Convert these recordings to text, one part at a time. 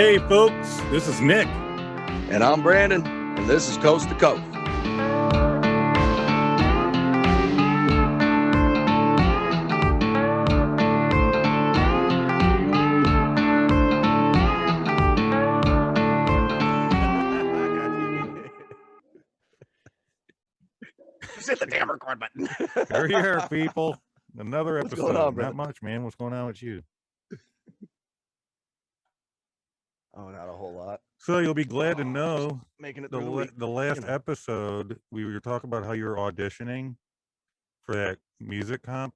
Hey folks, this is Nick. And I'm Brandon, and this is Coast to Coast. Just hit the damn record button. Here we are, people. Another episode. What's going on, brother? Not much, man. What's going on with you? Oh, not a whole lot. So you'll be glad to know Making it the through the week. last episode we were talking about how you were auditioning for that music comp.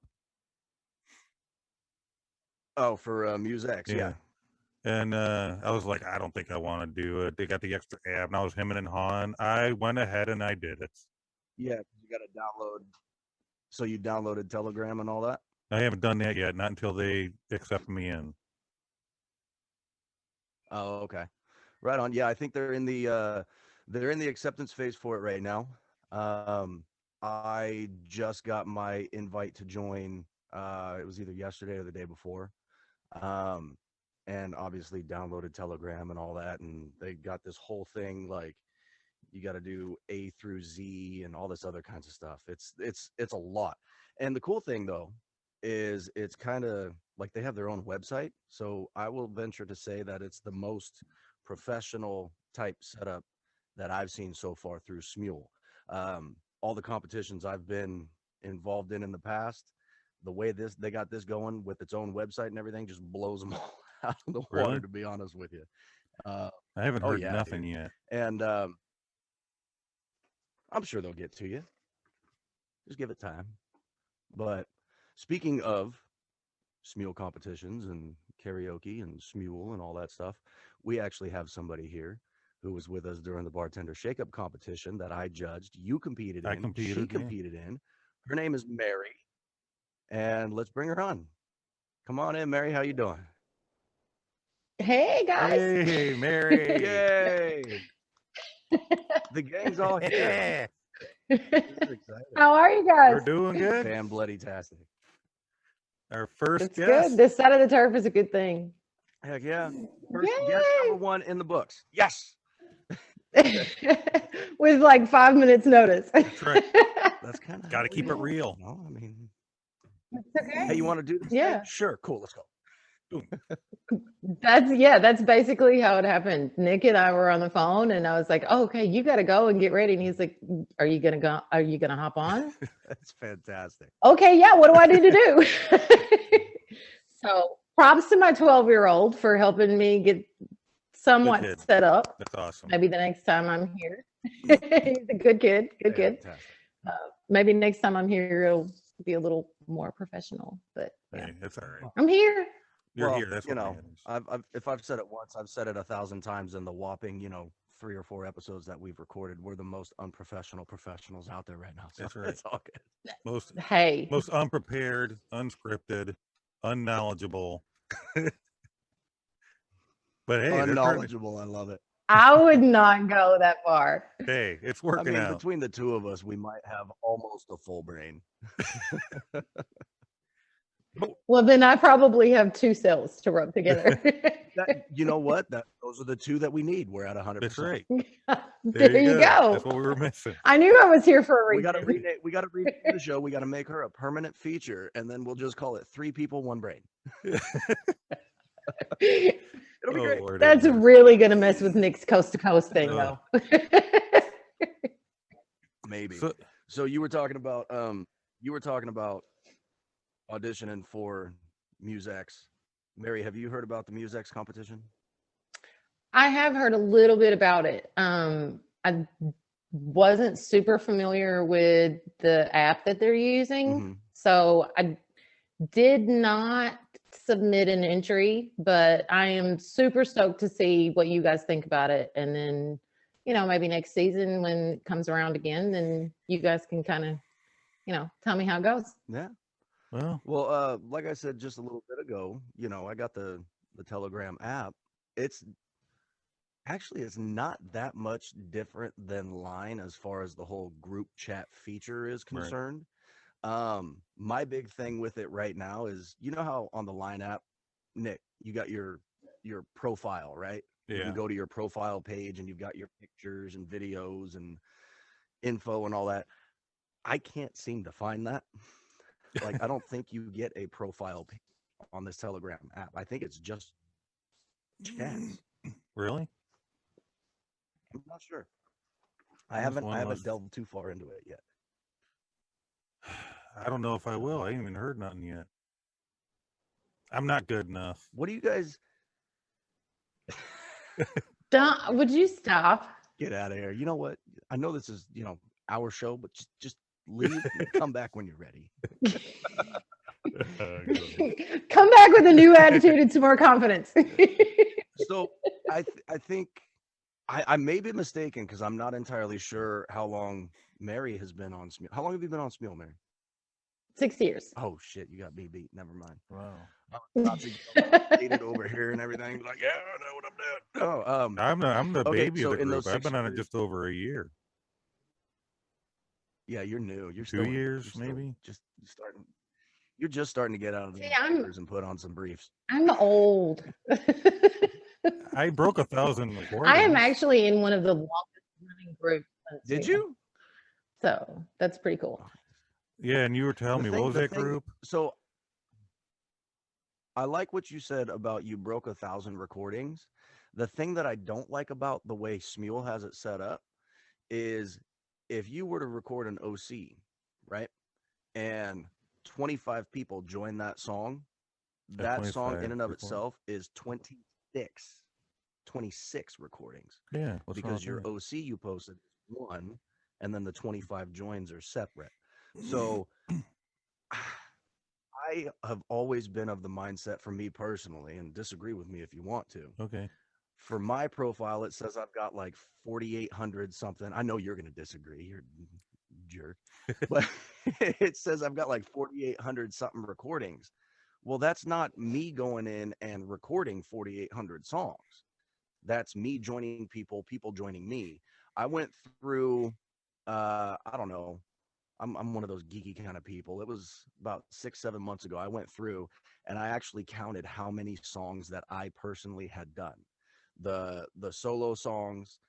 Oh, for Musex, yeah. And I was like, I don't think I want to do it. They got the extra app, and I was hemming and hawing. I went ahead and I did it. Yeah, you got to download. So you downloaded Telegram and all that? I haven't done that yet, not until they accept me in. Oh, okay. Right on. Yeah, I think they're in the acceptance phase for it right now. I just got my invite to join. It was either yesterday or the day before. And obviously downloaded Telegram and all that, and they got this whole thing like you got to do A through Z and all this other kinds of stuff. It's a lot. And the cool thing though is it's kind of like they have their own website. So I will venture to say that it's the most professional type setup that I've seen so far through Smule. All the competitions I've been involved in the past, the way they got this going with its own website and everything just blows them all out of the water, Really? to be honest with you. I haven't heard nothing yet. And I'm sure they'll get to you. Just give it time. But speaking of Smule competitions and karaoke and Smule and all that stuff, we actually have somebody here who was with us during the bartender shakeup competition that I judged. You competed in. I competed. She competed in. Her name is Mary. And let's bring her on. Come on in, Mary. How you doing? Hey guys. Hey, Mary. Yay. The gang's all here. How are you guys? We're doing good. Fan bloody-tastic. Our first It's guest. good. This side of the turf is a good thing. Heck yeah. First guest number 1 in the books. Yes. With like 5 minutes notice. That's right. That's kind of Got to keep it real. No, I mean, it's okay. hey, you want to do this? Yeah. Sure. Cool. Let's go. That's basically how it happened. Nick and I were on the phone and I was like, oh, okay, you got to go and get ready. And he's like, are you going to go? Are you going to hop on? That's fantastic. Okay. Yeah. What do I need to do? So props to my 12-year-old for helping me get somewhat set up. That's awesome. Maybe the next time I'm here. He's a good kid. Good kid. Maybe next time I'm here, it'll be a little more professional. But yeah. Hey, that's all right. I'm here. You're here. That's what matters. if I've said it once, I've said it 1,000 times in the whopping, 3 or 4 episodes that we've recorded. We're the most unprofessional professionals out there right now. So that's right. It's all good. Most unprepared, unscripted, unknowledgeable. But hey, unknowledgeable. I love it. I would not go that far. Hey, it's working out. Between the two of us, we might have almost a full brain. Well, then I probably have 2 cells to rub together. You know what? Those are the 2 that we need. We're at 100%. That's right. There you go. That's what we were missing. I knew I was here for a reason. We got to rename the show. We got to make her a permanent feature, and then we'll just call it 3 People, 1 Brain. It'll be great. Lord, that's really gonna mess with Nick's coast to coast thing, though. Maybe. So you were talking about auditioning for Musex. Mary, have you heard about the Musex competition? I have heard a little bit about it. I wasn't super familiar with the app that they're using, so I did not submit an entry, but I am super stoked to see what you guys think about it. And then, maybe next season when it comes around again, then you guys can kind of, tell me how it goes. Yeah. Well, like I said just a little bit ago, I got the Telegram app. It's not that much different than Line as far as the whole group chat feature is concerned. Right. My big thing with it right now is, how on the Line app, Nick, you got your profile, right? You can Yeah. go to your profile page and you've got your pictures and videos and info and all that. I can't seem to find that. Like, I don't think you get a profile page on this Telegram app. I think it's just chats. Really? I'm not sure. That's I haven't less. delved too far into it yet. I don't know if I will. I ain't even heard nothing yet. I'm not good enough. What do you guys Don't, would you stop? get out of here? You know what? I know this is, our show, but just leave and come back when you're ready. Come back with a new attitude and some more confidence. So I think I may be mistaken because I'm not entirely sure how long Mary has been on Smule. How long have you been on Smule, Mary? 6 years. Oh shit, you got me beat. Never mind. Wow. I'm about to get it over here and everything. Like, yeah, I know what I'm doing. Oh, I'm the okay, baby so of the in group. those I've 6 been on it years- just over a year. Yeah, you're new. You're 2 still years, you're still maybe? just starting. You're just starting to get out of the See, diapers and put on some briefs. I'm old. I broke 1,000 recordings. I am actually in one of the longest running groups. on Did Smule. you? So that's pretty cool. Yeah, and you were telling me, what was that group? So I like what you said about you broke 1,000 recordings. The thing that I don't like about the way Smule has it set up is if you were to record an OC, right? And 25 people join that song, that song 25 in and of recordings. itself is 26 recordings. Yeah. What's wrong Because with your that? OC you posted is one, and then the 25 joins are separate. So I have always been of the mindset, for me personally, and disagree with me if you want to. Okay. For my profile, it says I've got like 4,800 something. I know you're going to disagree. You're a jerk. But it says I've got like 4,800 something recordings. Well, that's not me going in and recording 4,800 songs. That's me joining people, people joining me. I went through, I don't know. I'm one of those geeky kind of people. It was about 6-7 months ago. I went through and I actually counted how many songs that I personally had done. The solo songs,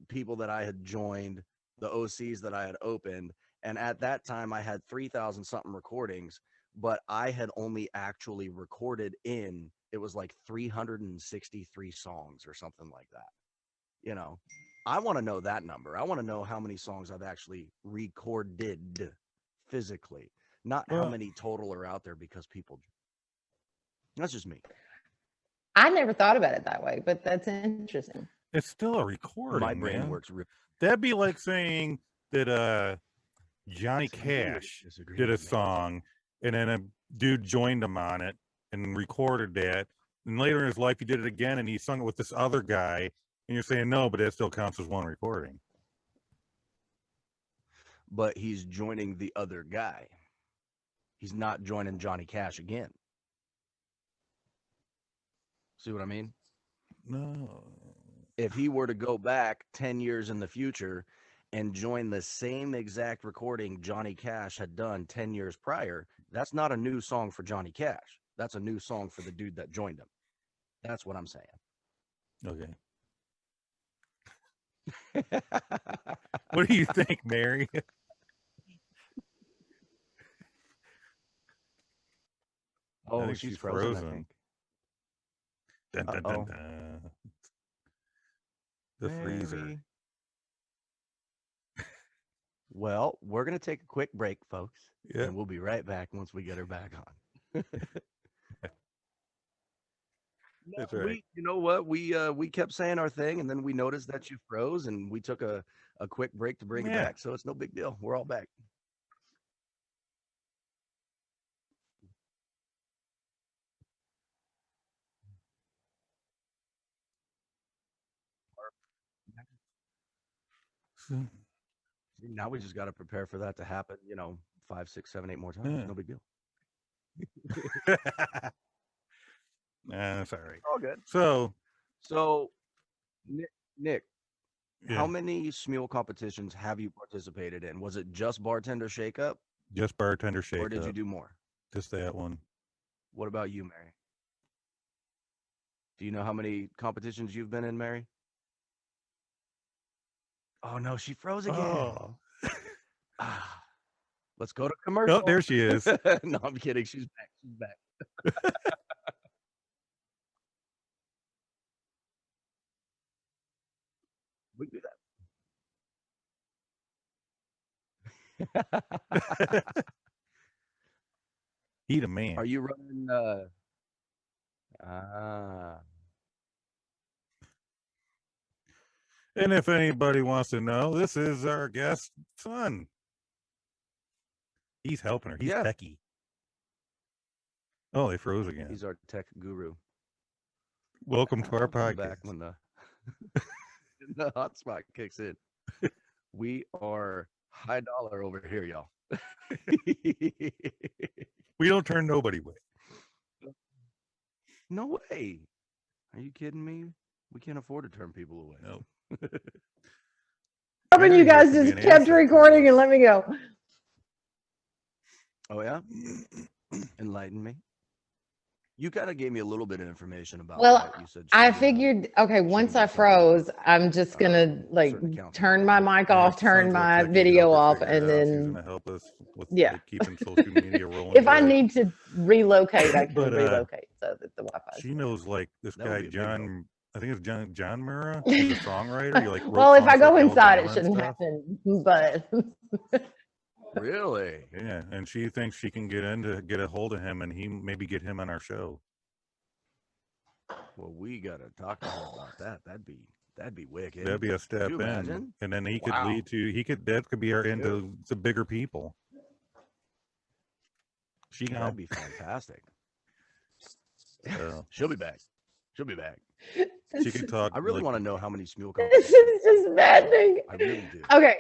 people that I had joined, the OCs that I had opened. And at that time I had 3,000 something recordings, but I had only actually recorded it was like 363 songs or something like that. I want to know that number. I want to know how many songs I've actually recorded physically, not how many total are out there because people. That's just me. I never thought about it that way, but that's interesting. It's still a recording. My brain man. works. That'd be like saying that Johnny So you really Cash disagree did a with me. song and then a dude joined him on it and recorded that. And later in his life, he did it again and he sung it with this other guy. And you're saying, no, but that still counts as one recording. But he's joining the other guy. He's not joining Johnny Cash again. See what I mean? No. If he were to go back 10 years in the future and join the same exact recording Johnny Cash had done 10 years prior, that's not a new song for Johnny Cash. That's a new song for the dude that joined him. That's what I'm saying. Okay. What do you think, Mary? Oh, think she's she's frozen, frozen. I think. Dun, dun, dun, dun. The freezer. Mary. Well, we're going to take a quick break, folks. Yeah. And we'll be right back once we get her back on. That's right. You know what? We kept saying our thing, and then we noticed that you froze, and we took a quick break to bring it back. So it's no big deal. We're all back. Now we just got to prepare for that to happen. 5, 6, 7, 8 more times. Yeah. No big deal. Nah, that's all right. All good. So Nick, yeah, how many Smule competitions have you participated in? Was it just Bartender Shakeup, just bartender shake or did up. you do more? Just that one. What about you, Mary? Do you know how many competitions you've been in, Mary? Oh no, she froze again. Oh, Ah, let's go to oh, commercial. there she is. No, I'm kidding. She's back. She's back. We can do that. He the man. Are you running? Ah, And if anybody wants to know, this is our guest son. He's helping her. He's yeah. techie. Oh, they froze again. He's our tech guru. Welcome to our I'll come back podcast. when the hotspot kicks in. We are high dollar over here, y'all. We don't turn nobody away. No way. Are you kidding me? We can't afford to turn people away. No. Hoping you guys just kept recording and let me go. Oh yeah? Enlighten me. You kind of gave me a little bit of information about Well, that. You said I she, figured, okay, once be I something, froze, I'm just gonna like certain accounts. turn my mic Yeah, off, turn Son's real my techie to video help her off, figure it and out. She's then gonna help us with yeah. like, keeping social media rolling. If I good. need to relocate, I can But, relocate so that the Wi-Fi. She knows like this That would guy be a big help. John. I think it's John Murrah. He's a songwriter. He like wrote Well, if I songs go for inside, it Alabama and shouldn't stuff. happen. But Really? Yeah, and she thinks she can get a hold of him, and he maybe get him on our show. Well, we gotta talk to her about that. That'd be wicked. That'd be a step you in, imagine? and then he could Wow. lead to that could be our Dude. into the bigger people. She That'd gone. be fantastic. So She'll be back. She'll be back. she could talk. I really like, want to know how many Smule this competitions. is just maddening. I really do. Okay,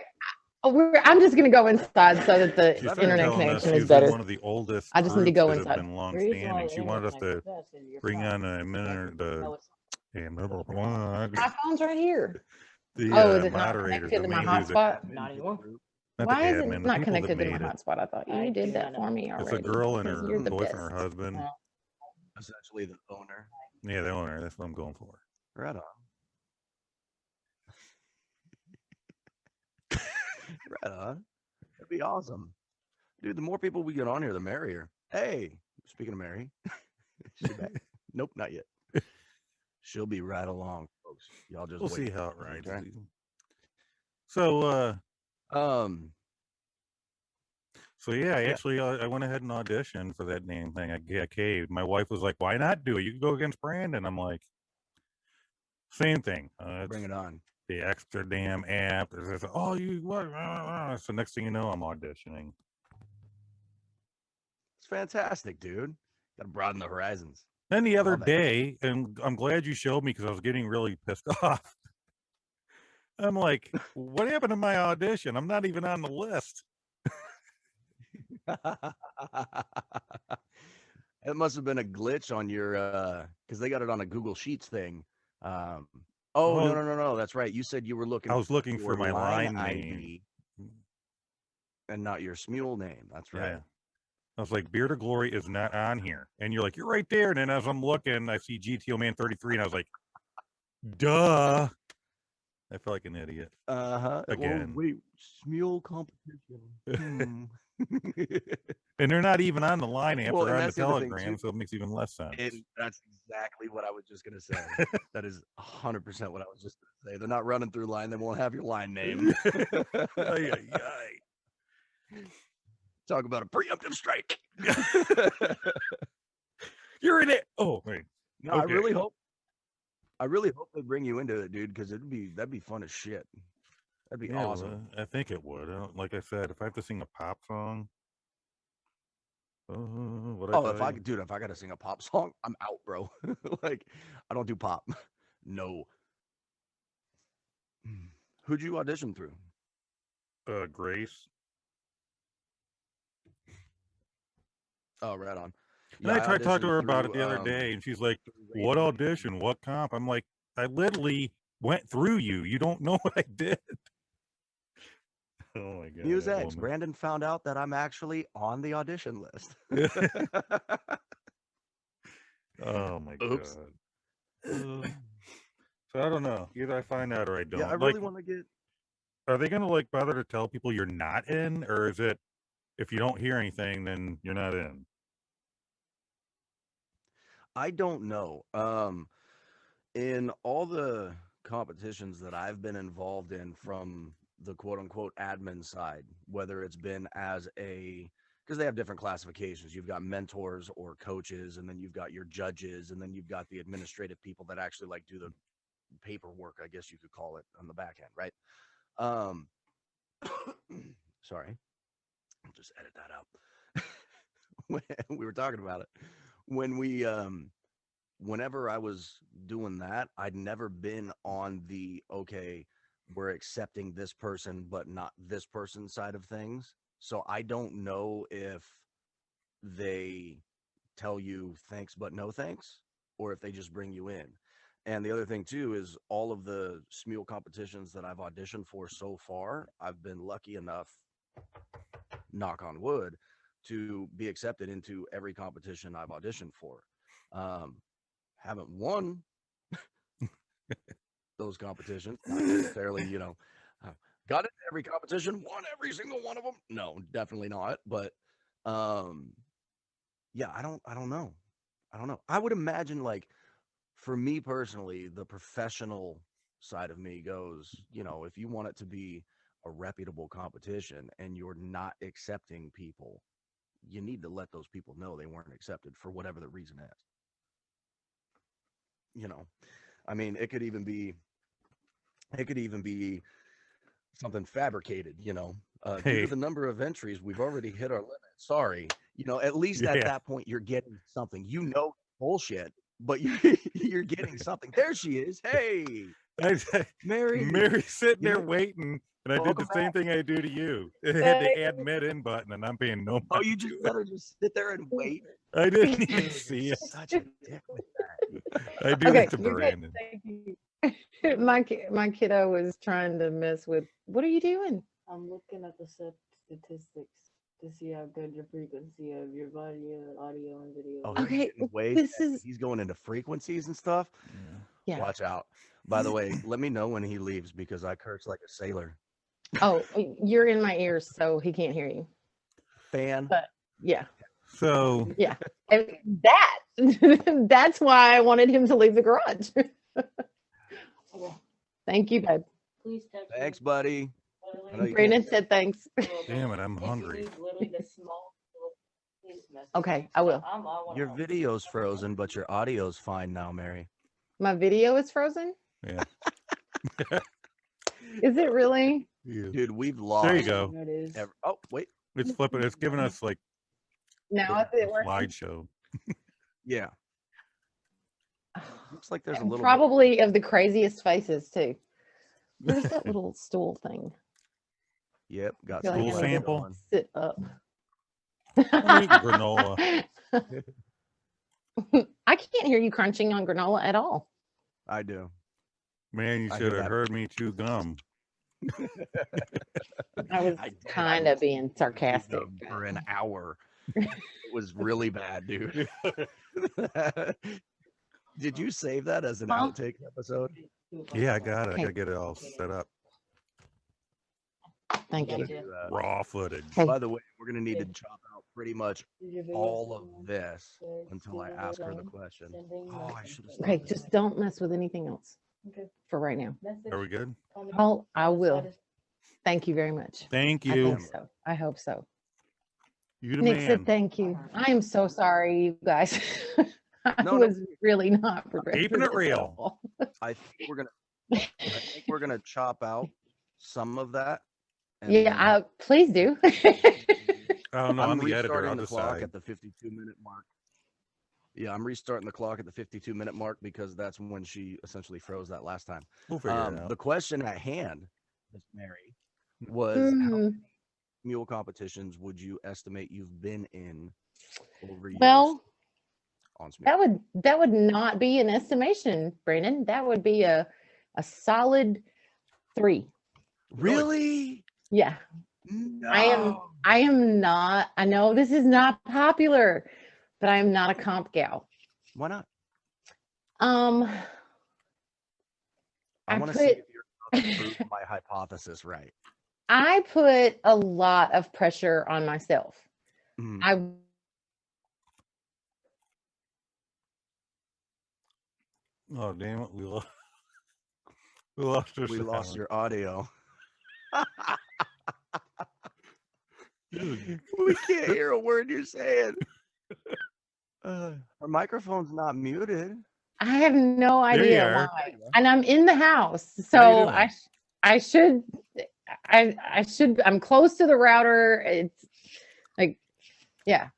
I'm just gonna go inside so that the She's internet telling us connection is she's better. one of the oldest I just need to groups go that inside. have been long standing. She wanted us to bring on a minute My phone's right here. the Oh, is it not moderators, connected the to my main music, hotspot? Not anymore. not Why the is admin, it the not people that connected to my made it. hotspot? I thought you did that for me already. It's a girl and because her you're the boyfriend or best. husband. Essentially the owner. Yeah, the owner. That's what I'm going for. Right on. Right on. That'd be awesome. Dude, the more people we get on here, the merrier. Hey, speaking of Mary, she back? Nope, not yet. She'll be right along, folks. Y'all just We'll wait. see how it rides. Okay. So, So yeah, actually, I went ahead and auditioned for that name thing. I caved. My wife was like, "Why not do it? You can go against Brandon." I'm like, "Same thing. bring it on. The extra damn app." Oh, you what? So next thing you know, I'm auditioning. It's fantastic, dude. Got to broaden the horizons. Then the other Love it. day, and I'm glad you showed me because I was getting really pissed off. I'm like, "What happened to my audition? I'm not even on the list." It must have been a glitch on your because they got it on a Google Sheets thing. Oh Well, no, that's right. You said you were looking. I was looking for my line ID name. and not your Smule name. That's right. Yeah. I was like, Beard of Glory is not on here. And you're like, you're right there. And then as I'm looking, I see GTO Man 33, and I was like, duh. I felt like an idiot. Again. Well, wait, Smule competition. And they're not even on the line app. Well, they're and on the that's the other thing, Telegram, too. so it makes even less sense. And that's exactly what I was just going to say. That is 100% what I was just going to say. They're not running through line. They won't have your line name. Ay, ay, ay. Talk about a preemptive strike. You're in it. Oh, wait. No, Okay. I really hope they bring you into it, dude, because that'd be fun as shit. That'd be Yeah, awesome. well, I think it would. Like I said, if I have to sing a pop song. If I got to sing a pop song, I'm out, bro. Like, I don't do pop. No. Who'd you audition through? Grace. Oh, right on. And I tried to talk to her about it the other day, and she's like, what audition? What comp? I'm like, I literally went through you. You don't know what I did. Oh, my God. Muse X. Brandon found out that I'm actually on the audition list. Oh, my Oops. God. So I don't know. Either I find out or I don't. Yeah, I really want to get. Are they gonna like bother to tell people you're not in, or is it if you don't hear anything, then you're not in? I don't know. In all the competitions that I've been involved in from the quote unquote admin side, whether it's been as a, because they have different classifications. You've got mentors or coaches, and then you've got your judges, and then you've got the administrative people that actually like do the paperwork, I guess you could call it, on the back end, right? Sorry, I'll just edit that out. We were talking about it when we whenever I was doing that, I'd never been on the, okay, we're accepting this person but not this person side of things. So I don't know if they tell you thanks but no thanks, or if they just bring you in. And the other thing too is all of the SMUL competitions that I've auditioned for so far, I've been lucky enough, knock on wood, to be accepted into every competition I've auditioned for. Haven't won those competitions, not necessarily, got it every competition, won every single one of them. No, definitely not. But yeah, I don't know. I would imagine, like, for me personally, the professional side of me goes, if you want it to be a reputable competition and you're not accepting people, you need to let those people know they weren't accepted for whatever the reason is. I mean, it could even be something fabricated, due to the number of entries, we've already hit our limit. Sorry. At least at that point, you're getting something, bullshit, but you're getting something. There she is. Hey, Mary's sitting there waiting, and I did the same thing I do to you. It had the add med in button, and I'm paying no mind. Oh, you just let her just sit there and wait? I didn't even see it. Such a dick with that. I do that to Brandon. Thank you. My kiddo was trying to mess with. What are you doing? I'm looking at the statistics to see how good your frequency of your audio, and video. Oh, Okay, he's going into frequencies and stuff. Yeah. Watch out. By the way, let me know when he leaves because I curse like a sailor. Oh, you're in my ears, so he can't hear you. But yeah. So yeah, that's why I wanted him to leave the garage. Thank you, babe. Please text Thanks, buddy. Brandon said thanks. Damn it, I'm hungry. Okay, I will. Your video's frozen, but your audio's fine now, Mary. My video is frozen? Yeah. Is it really? Yeah. Dude, we've lost. There you go. Oh, wait. It's flipping. It's giving us like now is it working? Slideshow. Yeah. Looks like there's a little probably of the craziest faces too. Where's that little stool thing? Yep, got stool sample. Sit up. I'm eating granola. I can't hear you crunching on granola at all. I do. Man, you should have heard me chew gum. I was kind of being sarcastic for an hour. It was really bad, dude. Did you save that as an outtake episode? Yeah, I got it. I gotta get it all set up. Thank you. Raw footage. By the way, we're gonna need to chop out pretty much all of this until I ask her the question. Oh, I should have. Okay, just don't mess with anything else. Okay. For right now. Are we good? Oh, I will. Thank you very much. Thank you. I think so. I hope so. You the Nick man. said thank you. I am so sorry, you guys. I was really not prepared. Keeping it real. I think we're gonna chop out some of that. Yeah, please do. Oh no, I'm the editor. I'll decide. At the 52-minute mark. Yeah, I'm restarting the clock at the 52-minute mark because that's when she essentially froze that last time. We'll figure it out. The question at hand, Miss Mary, was how many mule competitions would you estimate you've been in over years? Well, on that would not be an estimation, Brandon. That would be a solid 3. Really? Yeah. No. I am not. I know this is not popular, but I am not a comp gal. Why not? I want to see put if you're about to prove my hypothesis right. I put a lot of pressure on myself. I Oh, damn it. We lost We lost your audio. We can't hear a word you're saying. Our microphone's not muted. I have no There you idea are. why. And I'm in the house. How you So doing? I should I'm close to the router. It's like, yeah.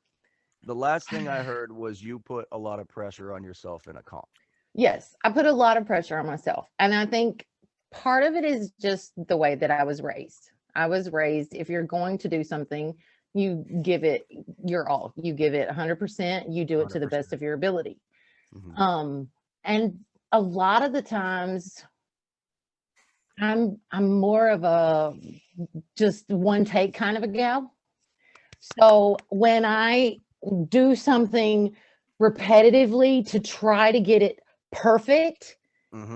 The last thing I heard was you put a lot of pressure on yourself in a comp. Yes, I put a lot of pressure on myself. And I think part of it is just the way that I was raised. I was raised, if you're going to do something, you give it your all. You give it 100%. You do it to the 100%. best of your ability. And a lot of the times I'm more of a just one take kind of a gal. So when I do something repetitively to try to get it perfect,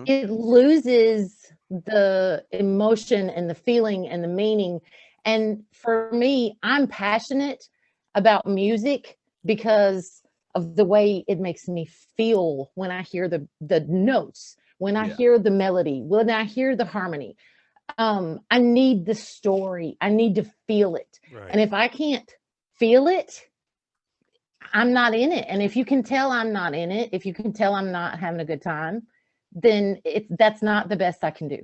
it loses the emotion and the feeling and the meaning. And for me, I'm passionate about music because of the way it makes me feel when I hear the notes, when I hear the melody, when I hear the harmony. I need the story. I need to feel it. Right. And if I can't feel it, I'm not in it. And if you can tell I'm not in it, if you can tell I'm not having a good time, then that's not the best I can do.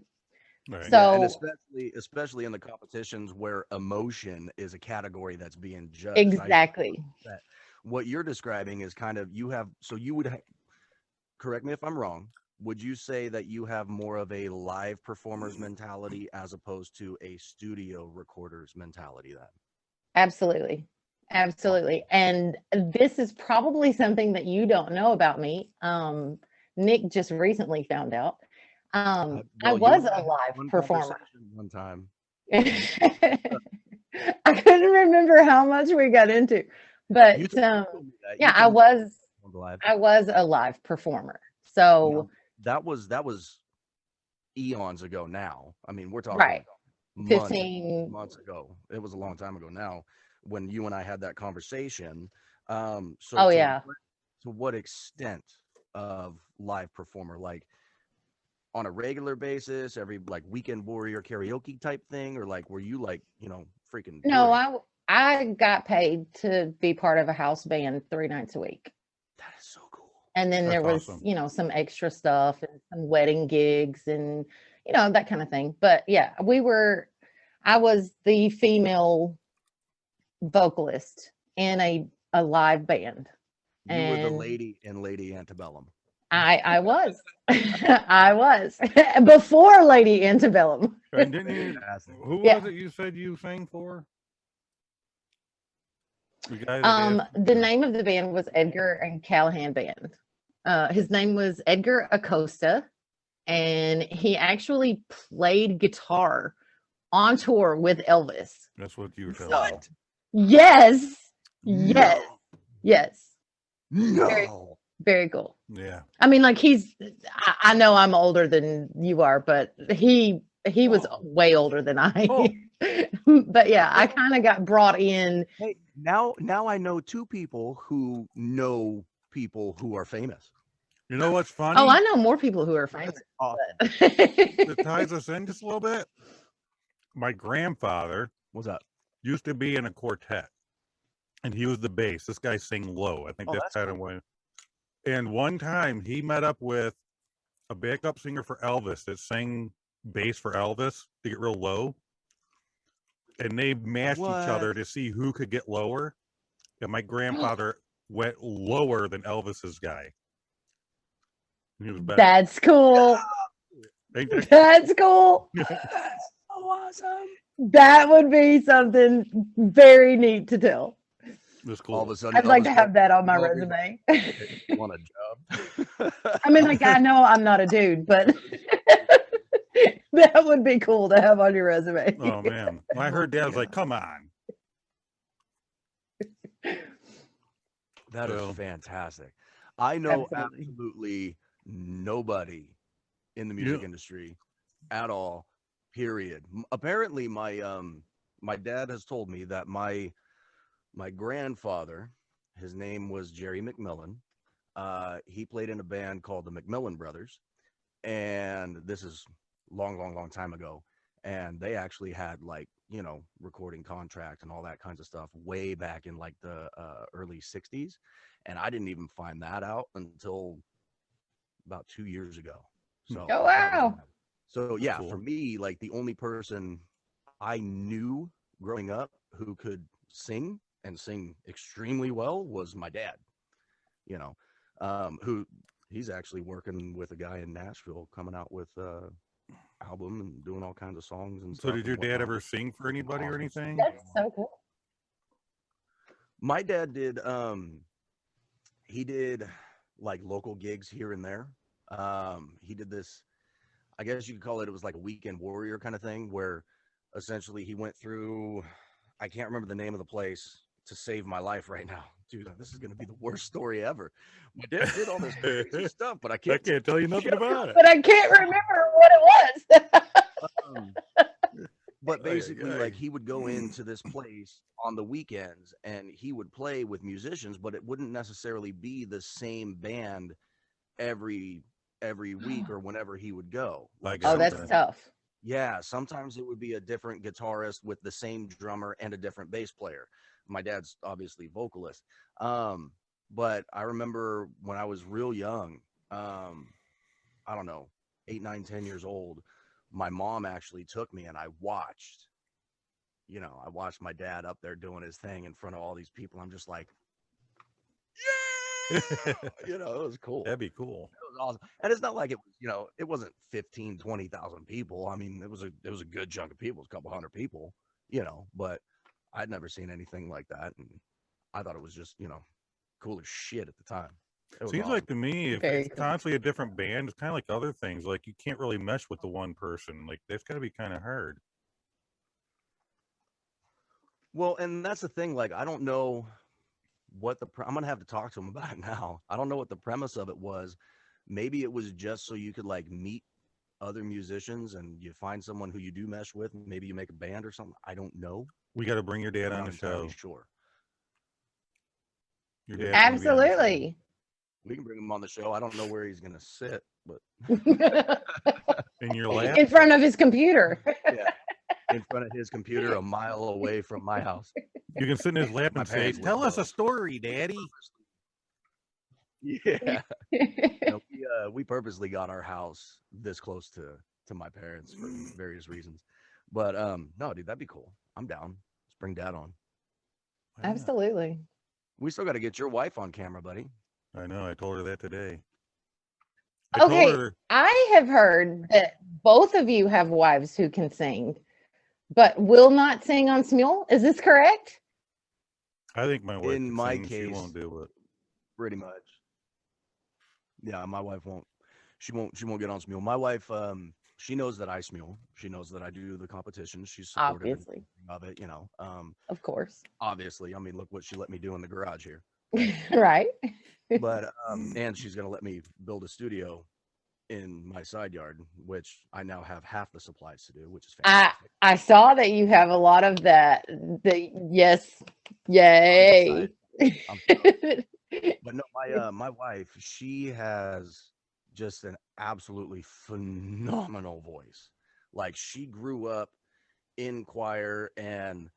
Right. So, and especially in the competitions where emotion is a category that's being judged. exactly. What you're describing is kind of correct me if I'm wrong. Would you say that you have more of a live performer's mentality as opposed to a studio recorder's mentality then? Absolutely. And this is probably something that you don't know about me. Nick just recently found out. I was a live performer one time. I couldn't remember how much we got into, but yeah, I was a live performer. So that was eons ago now. I mean, we're talking right. 15 months ago. It was a long time ago now when you and I had that conversation. To what extent of live performer, like on a regular basis, every like weekend warrior karaoke type thing, or like were you like, freaking? No, I got paid to be part of a house band 3 nights a week. That is so cool. And then there was, some extra stuff and some wedding gigs and that kind of thing. But yeah, I was the female vocalist in a live band. You were the lady in Lady Antebellum. I was. I was before Lady Antebellum. And didn't you? Who was it you said you sang for? The name of the band was Edgar and Callahan Band. His name was Edgar Acosta, and he actually played guitar on tour with Elvis. That's what you were telling me. Yes. Yes. No. Yes. No. Very cool. Yeah. I mean, like I know I'm older than you are, but he was way older than I. But yeah, I kind of got brought in. Hey, now I know 2 people who know people who are famous. You know what's funny? Oh, I know more people who are famous. Awesome. That ties us in just a little bit. My grandfather used to be in a quartet, and he was the bass. This guy sang low. I think that's kind of when. And one time he met up with a backup singer for Elvis that sang bass for Elvis to get real low. And they matched each other to see who could get lower. And my grandfather went lower than Elvis's guy. He was better. That's cool. That's cool. That's so awesome. That would be something very neat to tell. That's cool. All of a sudden, I'd like to have that on my resume. Want a job? I mean, like, I know I'm not a dude, but that would be cool to have on your resume. Oh man, when I heard that, I was like, "Come on!" That is fantastic. I know absolutely nobody in the music industry at all, period. Apparently my dad has told me that my grandfather, his name was Jerry McMillan. He played in a band called the McMillan Brothers, and this is long time ago. And they actually had like, you know, recording contract and all that kinds of stuff way back in like the early 60s. And I didn't even find that out until about 2 years ago. So oh wow. So yeah, cool. For me, like the only person I knew growing up who could sing and sing extremely well was my dad, you know, who he's actually working with a guy in Nashville coming out with album and doing all kinds of songs and stuff. So did your dad ever sing for anybody or anything? That's so cool. My dad did he did like local gigs here and there. He did this, I guess you could call it was like a weekend warrior kind of thing, where essentially he went through, I can't remember the name of the place to save my life right now. Dude, this is going to be the worst story ever. My dad did all this crazy stuff, but I can't tell you nothing about it. But I can't remember what it was. But basically, like he would go into this place on the weekends and he would play with musicians, but it wouldn't necessarily be the same band every week or whenever he would go. Like, oh, that's tough. Yeah, sometimes it would be a different guitarist with the same drummer and a different bass player. My dad's obviously vocalist. But I remember when I was real young, I don't know, 8, 9, 10 years old, my mom actually took me and I watched my dad up there doing his thing in front of all these people. I'm just like, yeah, it was cool. That'd be cool. It was awesome. And it's not like it was, it wasn't 15, 20,000 people. I mean, it was a good chunk of people. It was a couple hundred people, but I'd never seen anything like that. And I thought it was just, cool as shit at the time. Seems awesome. Like to me, if it's constantly a different band, it's kind of like other things. Like you can't really mesh with the one person. Like that's got to be kind of hard. Well, and that's the thing. Like, I don't know what I'm going to have to talk to him about it now. I don't know what the premise of it was. Maybe it was just so you could like meet other musicians and you find someone who you do mesh with. And maybe you make a band or something. I don't know. We got to bring your dad on the show. Sure. Your dad absolutely. We can bring him on the show. I don't know where he's going to sit, but in your lap, in front of his computer. Yeah. In front of his computer, a mile away from my house. You can sit in his lap and say, "Tell us a story, Daddy." Yeah. We purposely got our house this close to my parents for various reasons. But no, dude, that'd be cool. I'm down. Let's bring Dad on. Absolutely. We still got to get your wife on camera, buddy. I know. I told her that today. I have heard that both of you have wives who can sing, but will not sing on Smule. Is this correct? I think my wife, in my sing, case, she won't do it. Pretty much. Yeah, my wife won't. She won't get on Smule. My wife, she knows that I Smule. She knows that I do the competition. She's supportive of it, Of course. Obviously. I mean, look what she let me do in the garage here. Right. But and she's gonna let me build a studio in my side yard, which I now have half the supplies to do, which is fantastic. I saw that you have a lot of that. Yes. Yay. But no, my wife, she has just an absolutely phenomenal voice. Like she grew up in choir and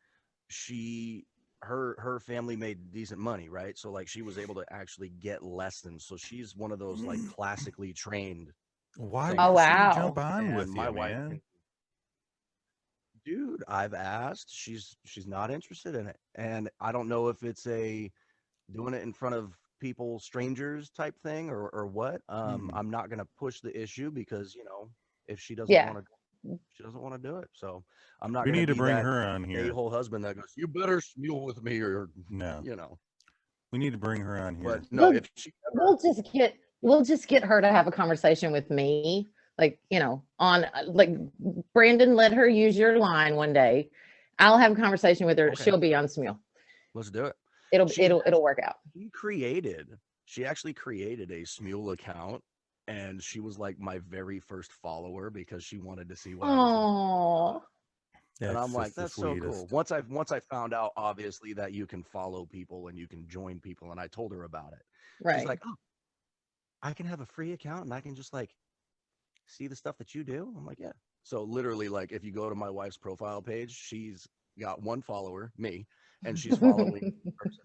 her family made decent money, right? So like she was able to actually get lessons. So she's one of those like classically trained. Why? Oh wow! Jump on with my wife, man. Dude, I've asked. She's not interested in it, and I don't know if it's a doing it in front of people, strangers type thing, or what. I'm not gonna push the issue because if she doesn't want to. She doesn't want to do it, so I'm not. We need to bring that her on here. A-hole husband that goes, "You better Smule with me," or no, We need to bring her on here. But no, if she we'll just get her to have a conversation with me, like on like Brandon. Let her use your line one day. I'll have a conversation with her. Okay. She'll be on Smule. Let's do it. It'll work out. She actually created a Smule account and she was like my very first follower because she wanted to see what I was Oh, and I'm like, that's so cool. Once I found out, obviously, that you can follow people and you can join people, and I told her about it. right. She's like, oh, I can have a free account and I can just like see the stuff that you do. I'm like, yeah. So literally, like, if you go to my wife's profile page, she's got one follower, me, and she's following person.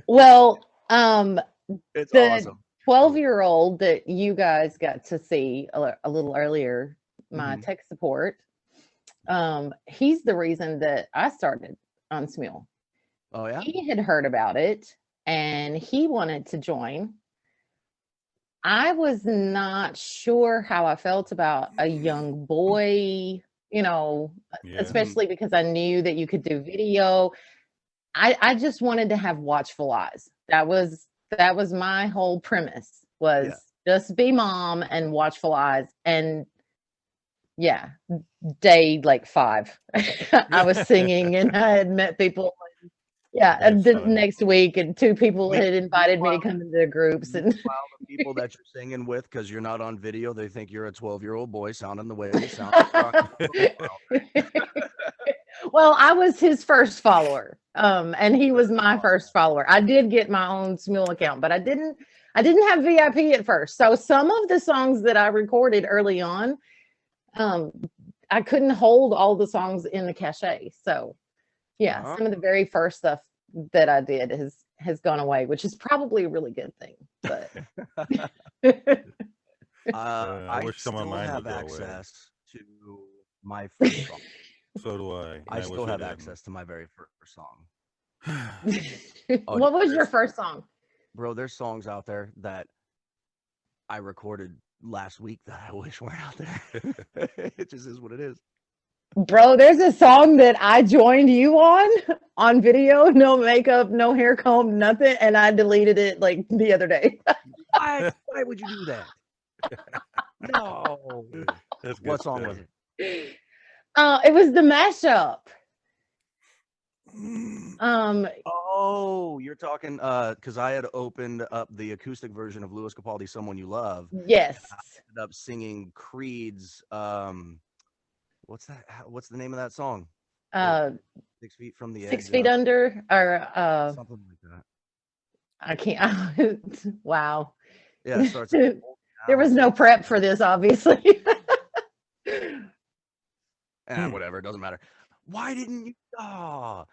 Well, it's the awesome. 12-year-old that you guys got to see a little earlier, my tech support, he's the reason that I started on Smule. Oh yeah? He had heard about it and he wanted to join. I was not sure how I felt about a young boy, you know, especially because I knew that you could do video. I just wanted to have watchful eyes. That was my whole premise, was just be mom and watchful eyes. And yeah, day like 5, I was singing and I had met people. Yeah, and the next week, and 2 people had invited me to come into their groups. And the people that you're singing with, because you're not on video, they think you're a 12-year-old boy sounding the way you sound. Well, I was his first follower, and he was my first follower. I did get my own Smule account, but I didn't have VIP at first. So some of the songs that I recorded early on, I couldn't hold all the songs in the cache. So yeah, some of the very first stuff that I did has gone away, which is probably a really good thing. But I wish some of mine have would go access to my first song. So do I. I still have access to my very first song. What was your first song? Bro, there's songs out there that I recorded last week that I wish weren't out there. It just is what it is. Bro, there's a song that I joined you on video, no makeup, no hair comb, nothing, and I deleted it like the other day. Why would you do that? No. What song was it? It was the mashup. Oh, you're talking because I had opened up the acoustic version of Louis Capaldi's "Someone You Love." Yes. I ended up singing Creed's what's the name of that song? 6 Feet from the Edge. 6 Feet Under, or something like that. I can't. Wow. Yeah, it starts. There was no prep for this, obviously. Whatever, it doesn't matter. Why didn't you? I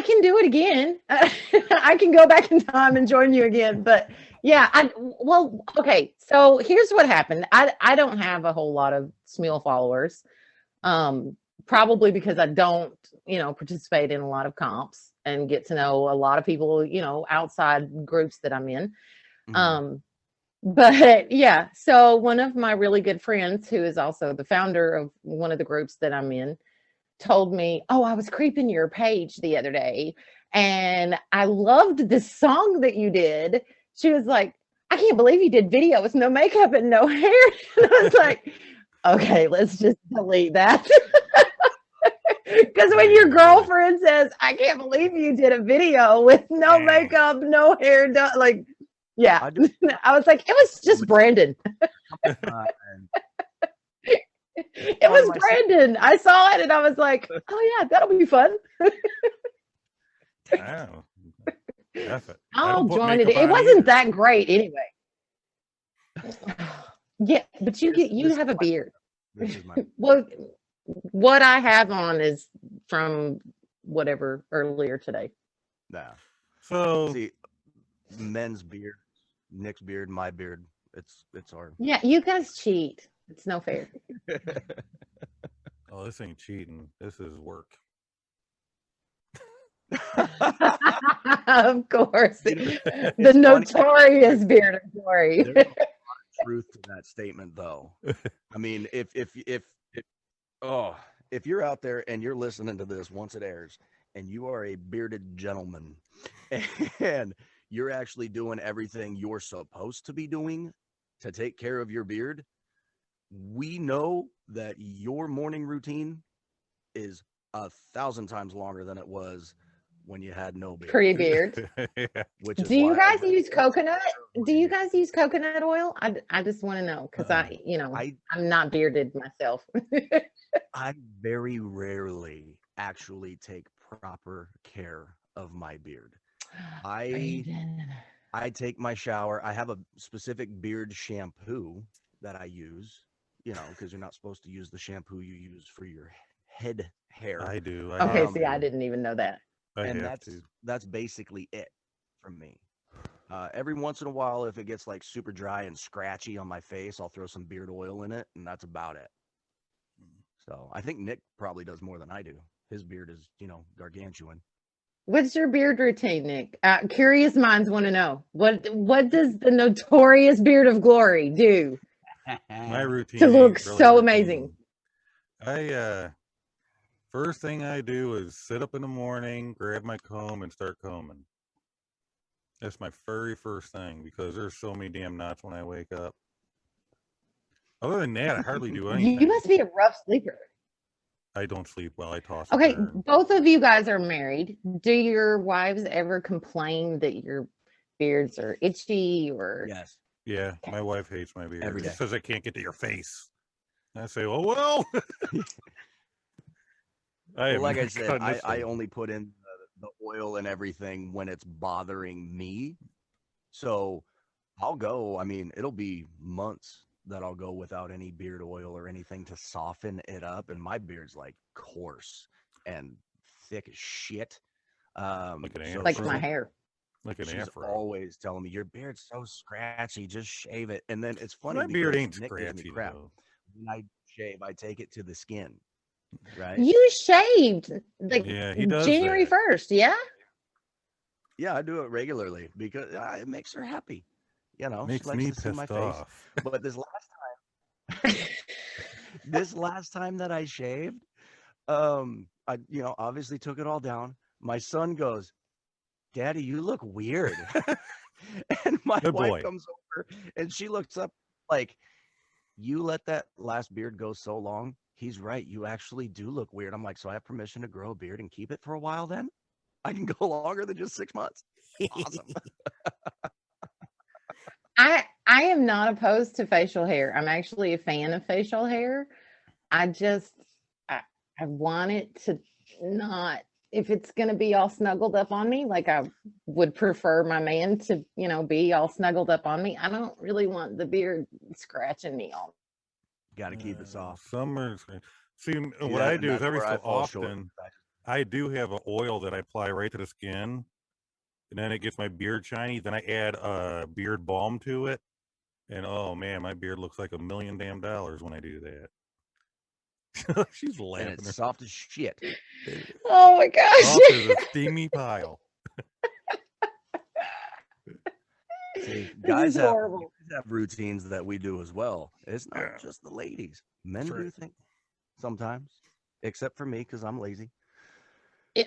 can do it again. I can go back in time and join you again. But yeah, okay. So here's what happened. I don't have a whole lot of Smule followers. Probably because I don't, participate in a lot of comps and get to know a lot of people, outside groups that I'm in. But yeah, so one of my really good friends, who is also the founder of one of the groups that I'm in, told me, oh, I was creeping your page the other day and I loved this song that you did. She was like, I can't believe you did video with no makeup and no hair. And I was like, okay, let's just delete that. Because when your girlfriend says, I can't believe you did a video with no makeup, no hair done, like, yeah. I was like, it was just Brandon. It was Brandon. I saw it and I was like, oh yeah, that'll be fun. I'll join it. It wasn't that great anyway. Yeah, but you have a beard. Well, what I have on is from whatever earlier today. Nah. So see, men's beard, Nick's beard, my beard. It's our. Yeah, you guys cheat. It's no fair. Oh, this ain't cheating. This is work. Of course. The notorious beard of glory. There's a lot of truth to that statement, though. I mean, if you're out there and you're listening to this once it airs, and you are a bearded gentleman, and you're actually doing everything you're supposed to be doing to take care of your beard, we know that your morning routine is 1,000 times longer than it was when you had no beard. Pre-beard. Yeah. Which is Do you why guys use coconut? Do you guys use coconut oil? I just want to know because I'm not bearded myself. I very rarely actually take proper care of my beard. I take my shower. I have a specific beard shampoo that I use, because you're not supposed to use the shampoo you use for your head hair. I do. Okay, see, I didn't even know that. That's basically it for me. Every once in a while, if it gets like super dry and scratchy on my face, I'll throw some beard oil in it, and that's about it. So I think Nick probably does more than I do. His beard is, gargantuan. What's your beard routine, Nick? Curious minds want to know. What does the notorious beard of glory do? My routine to look really so routine. amazing. First thing I do is sit up in the morning, grab my comb, and start combing. That's my very first thing because there's so many damn knots when I wake up. Other than that, I hardly do anything. You must be a rough sleeper. I don't sleep well. I toss. Okay, both of you guys are married. Do your wives ever complain that your beards are itchy or? Yes. Yeah, my wife hates my beard. Every day. She says I can't get to your face. And I say, oh well. Like I said, I only put in the oil and everything when it's bothering me. So I'll go. I mean, it'll be months that I'll go without any beard oil or anything to soften it up. And my beard's like coarse and thick as shit. Like my hair. Like an she's afro. Always telling me, your beard's so scratchy, just shave it. And then it's funny. My beard ain't Nick gives me scratchy, crap. though. When I shave, I take it to the skin. Right? You shaved like he does January that. 1st, yeah? Yeah, I do it regularly because it makes her happy. Makes she likes me to see my pissed face. off. But this last time that I shaved, I obviously took it all down. My son goes, "Daddy, you look weird." And my wife comes over and she looks up like, "You let that last beard go so long. He's right. You actually do look weird." I'm like, "So I have permission to grow a beard and keep it for a while then? I can go longer than just 6 months." Awesome. I am not opposed to facial hair. I'm actually a fan of facial hair. I want it to not, if it's going to be all snuggled up on me, like I would prefer my man to, be all snuggled up on me. I don't really want the beard scratching me all. Got to keep it soft. See, what I do is every so often, I do have an oil that I apply right to the skin, and then it gets my beard shiny. Then I add a beard balm to it, and oh man, my beard looks like $1 million when I do that. She's laughing. And it's soft as shit. Oh my gosh! Soft as a steamy pile. See, guys have routines that we do as well. It's not just the ladies. Men do things sometimes, except for me because I'm lazy.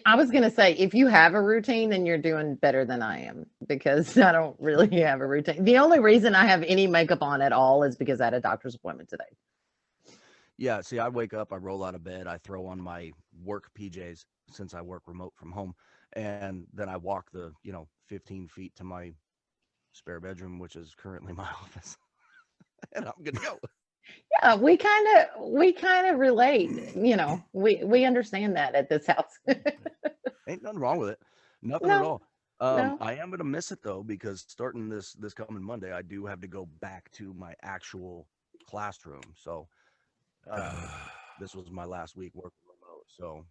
I was going to say, if you have a routine, then you're doing better than I am because I don't really have a routine. The only reason I have any makeup on at all is because I had a doctor's appointment today. Yeah, see, I wake up, I roll out of bed, I throw on my work PJs since I work remote from home, and then I walk the, 15 feet to my spare bedroom, which is currently my office, and I'm good to go. Yeah, we kind of relate. We understand that at this house. Ain't nothing wrong with it. Nothing at all. I am gonna miss it though because starting this coming Monday, I do have to go back to my actual classroom. So this was my last week working remote. So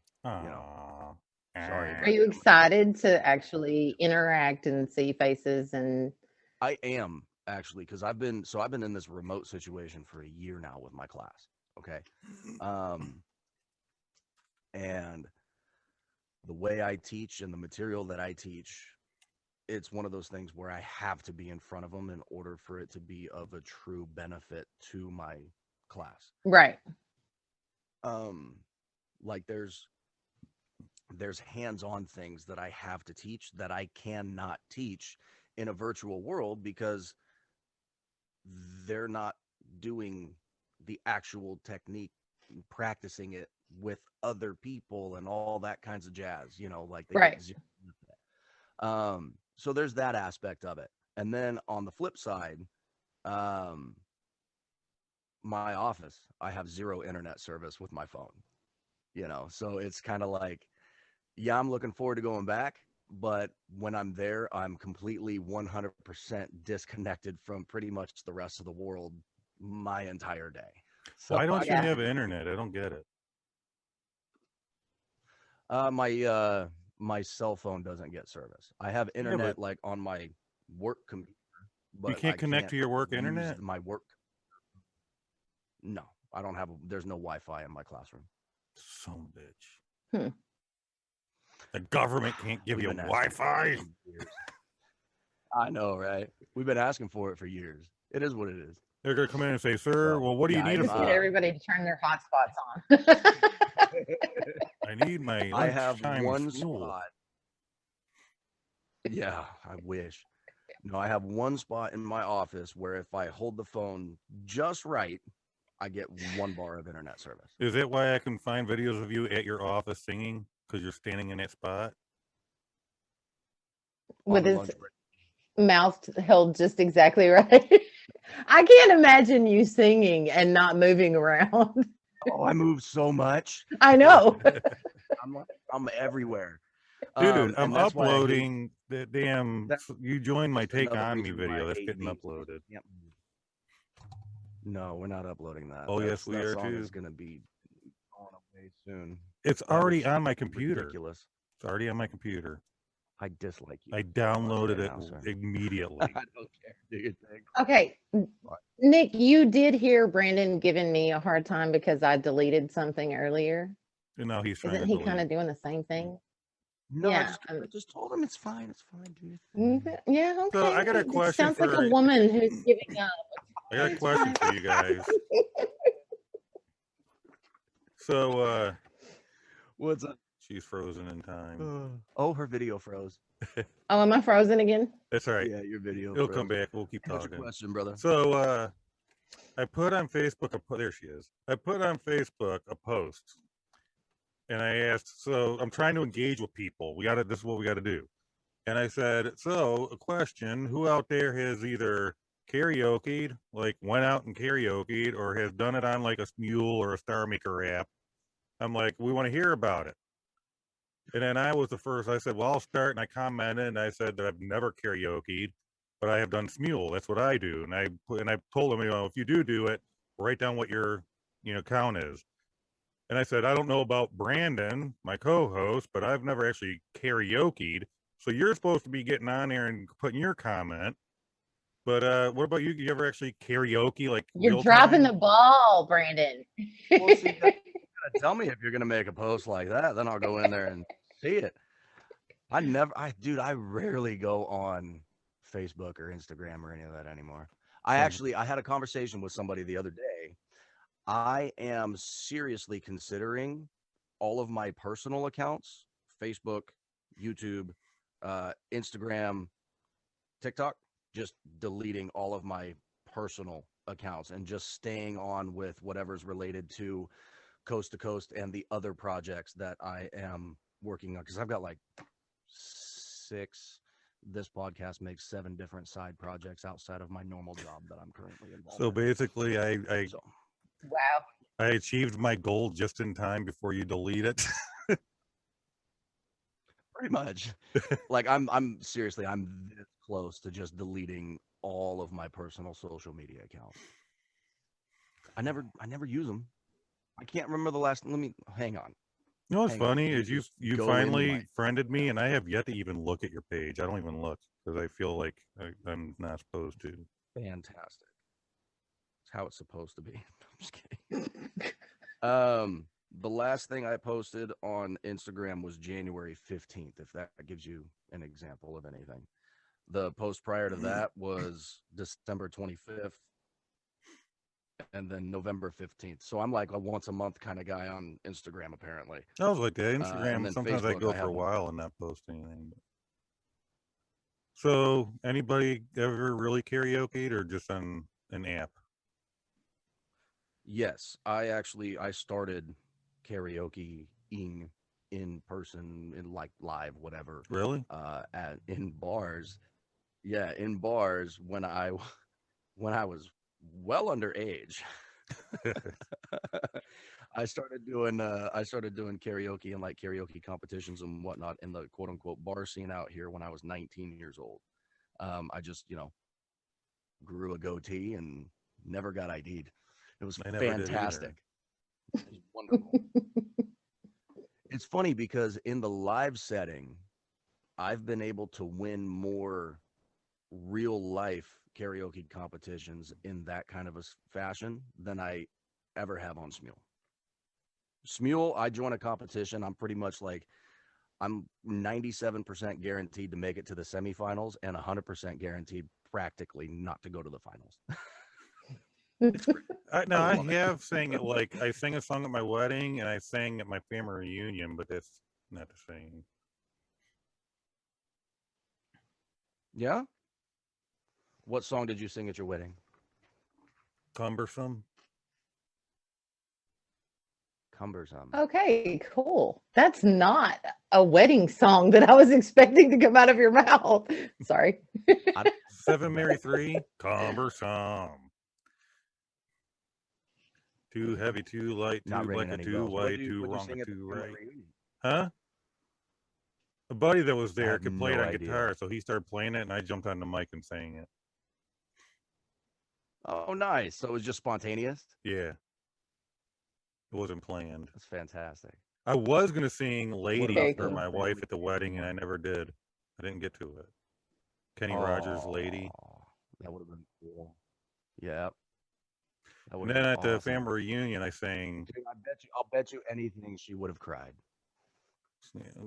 sorry. Are you excited to actually interact and see faces? And I am. Actually, because I've been in this remote situation for a year now with my class. Okay. And the way I teach and the material that I teach, it's one of those things where I have to be in front of them in order for it to be of a true benefit to my class. Right. Like there's hands-on things that I have to teach that I cannot teach in a virtual world because they're not doing the actual technique, practicing it with other people and all that kinds of jazz, like they get So there's that aspect of it. And then on the flip side, my office, I have 0 internet service with my phone, so it's kind of like, yeah, I'm looking forward to going back, but when I'm there, I'm completely 100% disconnected from pretty much the rest of the world my entire day. So why don't you have internet? I don't get it. My cell phone doesn't get service. I have internet like on my work computer, but you can't connect to your work internet. My work. No, I don't have. There's no Wi-Fi in my classroom. Son of a bitch. The government can't give you Wi-Fi. I know, right? We've been asking for it for years. It is what it is. They're gonna come in and say, "Sir, well, what do you need it for?" Get everybody to turn their hotspots on. I need my. I have one spot. Yeah, I wish. No, I have one spot in my office where if I hold the phone just right, I get 1 bar of internet service. Is that why I can find videos of you at your office singing? Because you're standing in that spot? With his mouth held just exactly right. I can't imagine you singing and not moving around. Oh, I move so much. I know. I'm everywhere. Dude, I'm uploading the damn. You joined my Take On Me video. That's getting uploaded. Yep. No, we're not uploading that. Oh, yes, we are too. It's going to be on away soon. It's already on my computer. Ridiculous. It's already on my computer. I dislike you. I downloaded it immediately. I don't care. Do your thing. Okay. Nick, you did hear Brandon giving me a hard time because I deleted something earlier. And now he's trying Isn't he kind of doing the same thing? No, yeah. I just told him it's fine. It's fine, dude. Yeah, okay. So I got a question. Sounds like a woman who's giving up. I got a question for you guys. So, what's up? She's frozen in time. Oh, her video froze. Oh, am I frozen again? That's all right. Yeah, your video. It'll come back. We'll keep talking. What's your question, brother? So, I put on Facebook. There she is. I put on Facebook a post, and I asked. So I'm trying to engage with people. This is what we got to do. And I said, so a question: who out there has either karaoke'd, like went out and karaoke'd, or has done it on like a Mule or a Star Maker app? I'm like, we want to hear about it. And then I was the first. I said, well, I'll start. And I commented and I said that I've never karaoke'd, but I have done Smule. That's what I do. And I told them, if you do it, write down what your, count is. And I said, I don't know about Brandon, my co-host, but I've never actually karaoke'd. So you're supposed to be getting on there and putting your comment. But what about you? You ever actually karaoke? Like you're dropping the ball, Brandon. Well, see, you gotta tell me if you're gonna make a post like that, then I'll go in there and see it. I rarely go on Facebook or Instagram or any of that anymore. I had a conversation with somebody the other day. I am seriously considering all of my personal accounts, Facebook, YouTube, Instagram, TikTok, just deleting all of my personal accounts and just staying on with whatever's related to Coast to Coast and the other projects that I am working on, because I've got like 6. This podcast makes 7 different side projects outside of my normal job that I'm currently involved in. So basically, wow, I achieved my goal just in time before you delete it. Pretty much. Like I'm seriously, I'm this close to just deleting all of my personal social media accounts. I never use them. I can't remember the last. Let me hang on. You know what's funny is you finally friended me, and I have yet to even look at your page. I don't even look because I feel like I'm not supposed to. Fantastic. It's how it's supposed to be. I'm just kidding. The last thing I posted on Instagram was January 15th, if that gives you an example of anything. The post prior to that was December 25th. And then November 15th. So I'm like a once a month kind of guy on Instagram, apparently. I was like that. Instagram, sometimes Facebook, I go for a while and not post anything. So anybody ever really karaoke'd or just on an app? Yes, I started karaokeing in person, in like live, whatever. Really? In bars. Yeah, in bars when I was well underage. I started doing karaoke and like karaoke competitions and whatnot in the quote unquote bar scene out here when I was 19 years old. I just, grew a goatee and never got ID'd. It was fantastic. It was wonderful. It's funny because in the live setting, I've been able to win more real life karaoke competitions in that kind of a fashion than I ever have on Smule. Smule, I join a competition. I'm pretty much like, I'm 97% guaranteed to make it to the semifinals and 100% guaranteed practically not to go to the finals. I have sang it, like I sang a song at my wedding and I sang at my family reunion, but that's not the same. Yeah? What song did you sing at your wedding? Cumbersome. Okay, cool. That's not a wedding song that I was expecting to come out of your mouth. Sorry. 7 Mary 3, cumbersome. Too heavy, too light, too black, too white, too wrong, too right. Huh? A buddy that was there could play it on guitar, so he started playing it, and I jumped on the mic and sang it. Oh, nice. So it was just spontaneous? Yeah. It wasn't planned. That's fantastic. I was going to sing Lady for my wife at the wedding, and I never did. I didn't get to it. Kenny Rogers' Lady. That would have been cool. Yeah. And then at the family reunion, I sang. Dude, I'll bet you anything she would have cried.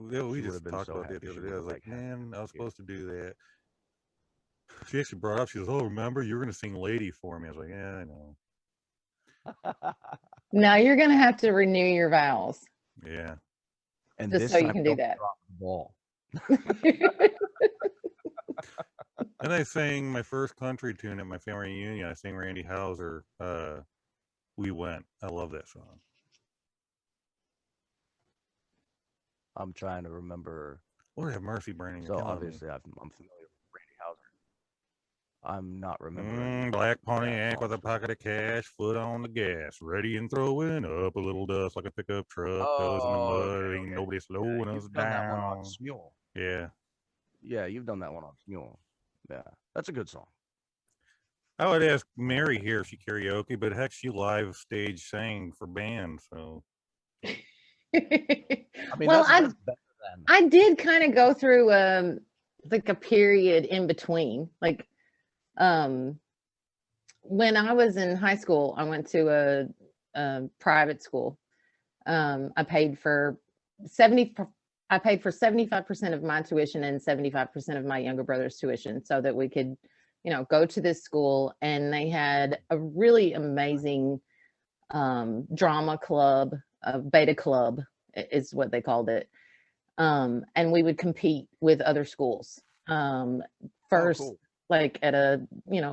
Yeah, we just talked about that the other day. I was like, man, I was supposed to do that. She actually brought up, she goes, oh, remember, you were going to sing Lady for me. I was like, yeah, I know. Now you're going to have to renew your vows. Yeah. And just so you can do that. Drop the ball. And I sang my first country tune at my family reunion. I sang Randy Houser, We Went. I love that song. I'm trying to remember. Lord have mercy, Brandon. So obviously I'm familiar with Randy Houser. I'm not remembering. Black Pontiac with a pocket of cash, foot on the gas, ready and throwing up a little dust like a pickup truck. Goes in the mud, ain't nobody slowing us down. That one on Smule. Yeah. Yeah, you've done that one on Smule. Yeah, that's a good song. I would ask Mary here if she karaoke, but heck, she live stage sang for bands, so. I mean, well, that's better than... I did kind of go through like a period in between. Like when I was in high school, I went to a private school. I paid for 75% of my tuition and 75% of my younger brother's tuition so that we could, go to this school. And they had a really amazing drama club, beta club is what they called it. And we would compete with other schools. First, cool. Like at a,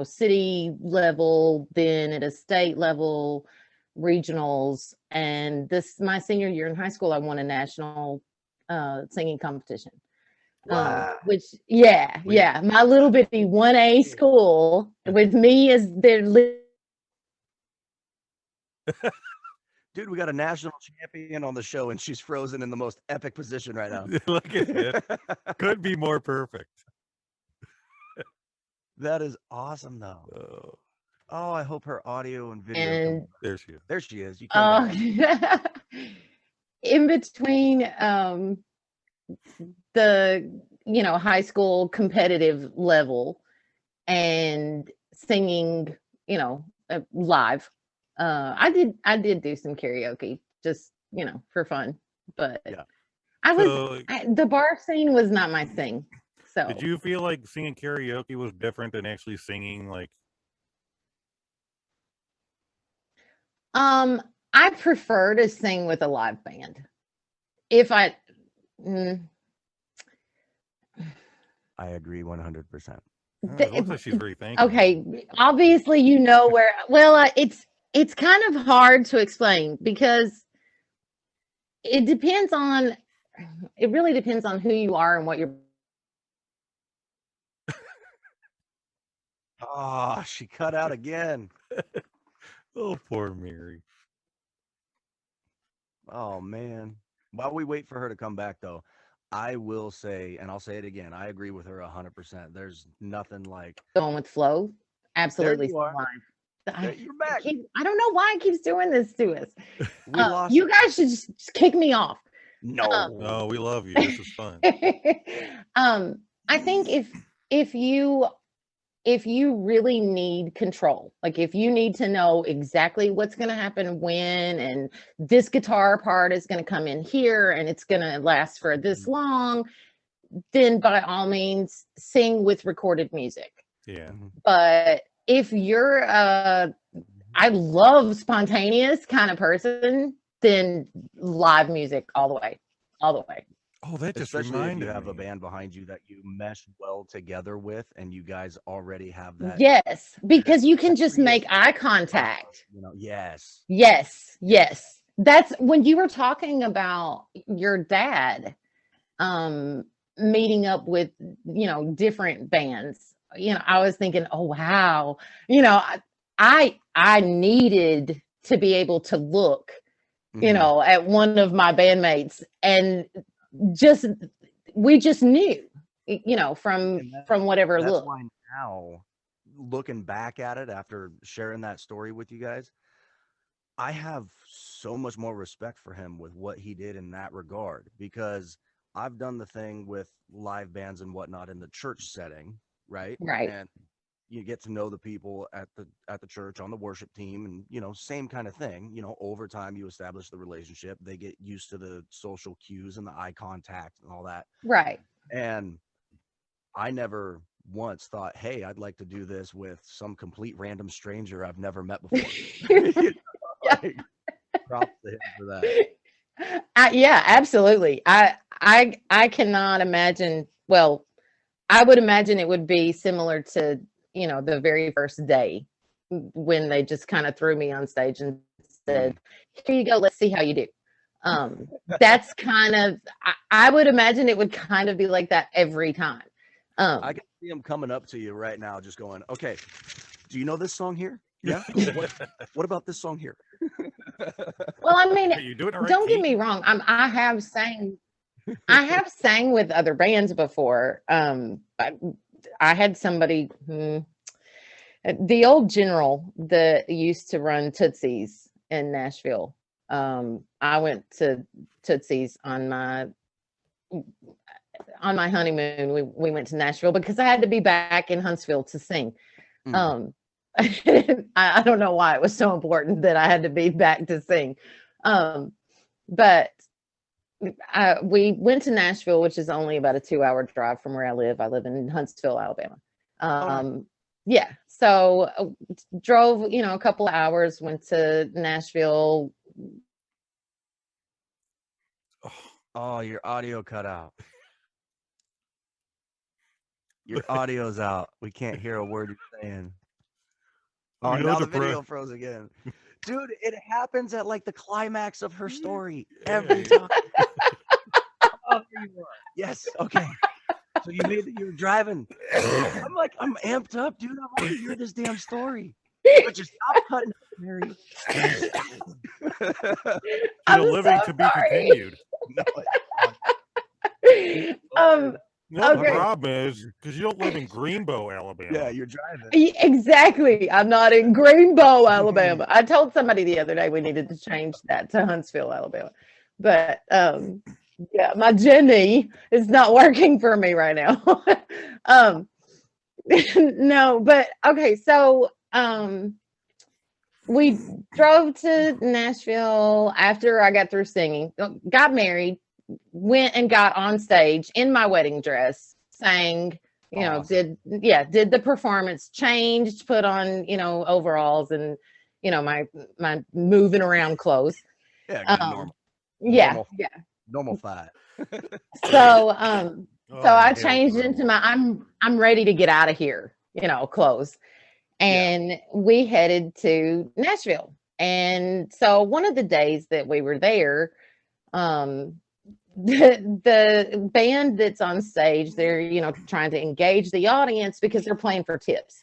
city level, then at a state level, regionals. And my senior year in high school, I won a national singing competition. Which my little bitty 1A school with me as their Dude, we got a national champion on the show and she's frozen in the most epic position right now. Look at it. Could be more perfect. That is awesome though. Oh, I hope her audio and video. And there she is. There she is. You in between the high school competitive level and singing live, I did do some karaoke just for fun, but yeah. The bar scene was not my thing. So did you feel like singing karaoke was different than actually singing like? I prefer to sing with a live band. If I agree 100%. Looks like she's very thankful. Okay, obviously where. Well, it's kind of hard to explain because it depends on it really depends on who you are and what you're. Oh, she cut out again. Oh, poor Mary. Oh man. While we wait for her to come back though, I will say, and I'll say it again, I agree with her 100%. There's nothing like Going with flow. Absolutely. There you are. I, You're back. I don't know why it keeps doing this to us. We lost you guys should just kick me off. No. No, we love you. This is fun. I think if you really need control, like if you need to know exactly what's going to happen when, and this guitar part is going to come in here and it's going to last for this long, then by all means sing with recorded music. Yeah. But if you're I love spontaneous kind of person, then live music all the way. Oh, that just Especially if reminded you have me. a band behind you that you mesh well together with, and you guys already have that. Yes, because you can just make eye contact. Yes. That's when you were talking about your dad meeting up with, different bands. I was thinking, oh wow, I needed to be able to look, at one of my bandmates, and we just knew, from whatever that's look. why now, looking back at it after sharing that story with you guys, I have so much more respect for him with what he did in that regard, because I've done the thing with live bands and whatnot in the church setting, right? And you get to know the people at the church on the worship team, and same kind of thing. Over time you establish the relationship. They get used to the social cues and the eye contact and all that. Right. And I never once thought, hey, I'd like to do this with some complete random stranger I've never met before. Props to him for that. Yeah, absolutely. I cannot imagine. Well, I would imagine it would be similar to, the very first day when they just kind of threw me on stage and said, here you go, let's see how you do. That's kind of, I would imagine it would kind of be like that every time. I can see him coming up to you right now, just going, okay, do you know this song here? Yeah. What about this song here? Well, I mean, you doing it right, don't get me wrong. I have sang with other bands before. I had somebody, the old general that used to run Tootsie's in Nashville. I went to Tootsie's on my honeymoon. We went to Nashville because I had to be back in Huntsville to sing. I don't know why it was so important that I had to be back to sing. But we went to Nashville, which is only about a 2-hour drive from where I live. I live in Huntsville, Alabama. Yeah. So drove, a couple of hours, went to Nashville. Oh, your audio cut out. Your audio's out. We can't hear a word you're saying. Oh, now the video froze again. Dude, it happens at like the climax of her story every time. Oh, there you are. Yes. Okay. So you were driving. I'm amped up, dude. I want to hear this damn story. But just stop cutting, Mary. Living to be continued. No, the problem is because you don't live in Greenbow, Alabama. Yeah, you're driving. Exactly. I'm not in Greenbow, Alabama. I told somebody the other day we needed to change that to Huntsville, Alabama. But yeah, my Jenny is not working for me right now. No, but okay, so we drove to Nashville after I got through singing, got married, went and got on stage in my wedding dress, sang, awesome. did the performance, changed, put on, overalls and, my moving around clothes. Yeah, normal. Yeah. Normal fight. So I changed into my I'm ready to get out of here, clothes. And we headed to Nashville. And so one of the days that we were there, the band that's on stage, they're, trying to engage the audience because they're playing for tips.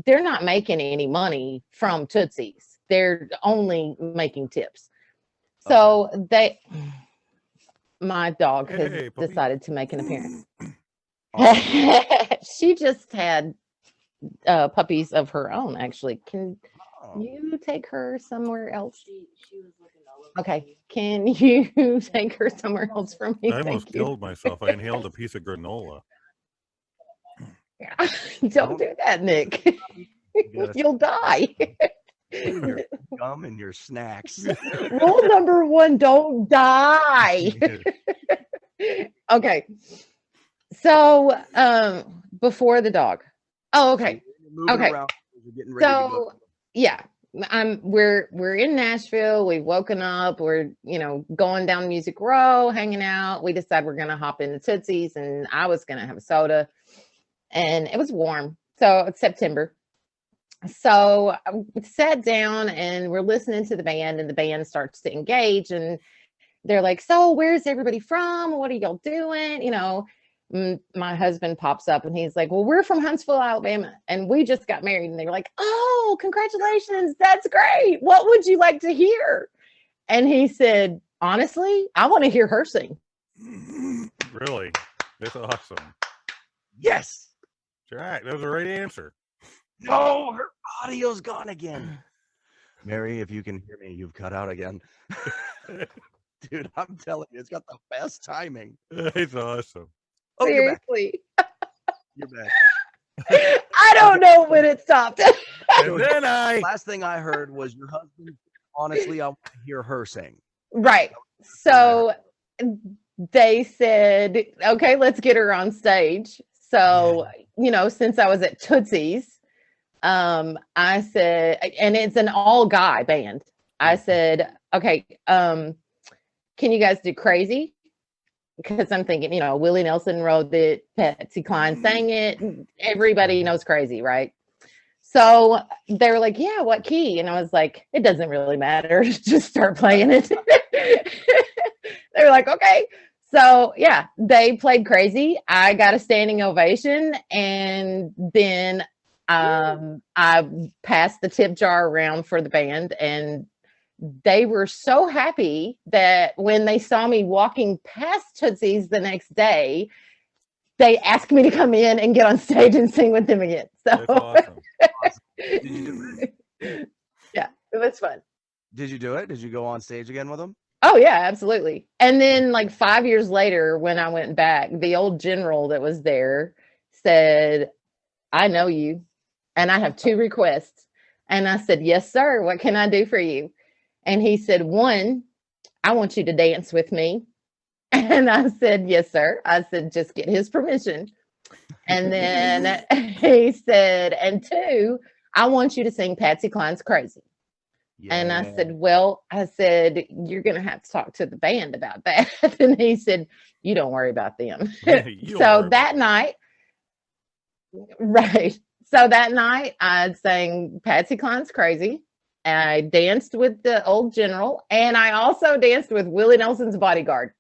They're not making any money from Tootsies. They're only making tips. So my dog has decided to make an appearance. She just had puppies of her own, actually. Can you take her somewhere else? She was looking all over. Okay, can you take her somewhere else from me? I almost killed myself. I inhaled a piece of granola. Don't do that, Nick. You'll die. Your gum and your snacks. Rule number 1, don't die. Okay. So, before the dog. Oh, okay. Okay. So, yeah, we're in Nashville. We've woken up. We're, going down Music Row, hanging out. We decided we're going to hop into Tootsie's, and I was going to have a soda, and it was warm. So it's September. So I sat down and we're listening to the band, and the band starts to engage, and they're like, so where's everybody from? What are y'all doing? My husband pops up and he's like, well, we're from Huntsville, Alabama, and we just got married. And they were like, oh, congratulations. That's great. What would you like to hear? And he said, honestly, I want to hear her sing. Really? That's awesome. Yes. That's right. That was the right answer. No, her audio's gone again. Mary, if you can hear me, you've cut out again. Dude, I'm telling you, it's got the best timing. It's awesome. Oh, seriously. You're back. I don't know when it stopped. And then last thing I heard was your husband. Honestly, I want to hear her sing. Right. So they said, okay, let's get her on stage. So, since I was at Tootsie's, I said, and it's an all guy band. I said, okay, can you guys do Crazy? Because I'm thinking, Willie Nelson wrote it, Patsy Cline sang it. Everybody knows Crazy, right? So they were like, yeah, what key? And I was like, it doesn't really matter. Just start playing it. They were like, okay. So yeah, they played Crazy. I got a standing ovation. And then I passed the tip jar around for the band, and they were so happy that when they saw me walking past Tootsie's the next day, they asked me to come in and get on stage and sing with them again. So that's awesome. Did you do it? Yeah, it was fun. Did you do it? Did you go on stage again with them? Oh yeah, absolutely. And then like 5 years later, when I went back, the old general that was there said, I know you, and I have 2 requests. And I said, yes, sir. What can I do for you? And he said, 1, I want you to dance with me. And I said, yes, sir. I said, just get his permission. And then he said, and 2, I want you to sing Patsy Cline's Crazy. Yeah. And I said, well, you're going to have to talk to the band about that. And he said, you don't worry about them. So that night, right. So that night I sang Patsy Cline's Crazy. I danced with the old general, and I also danced with Willie Nelson's bodyguard.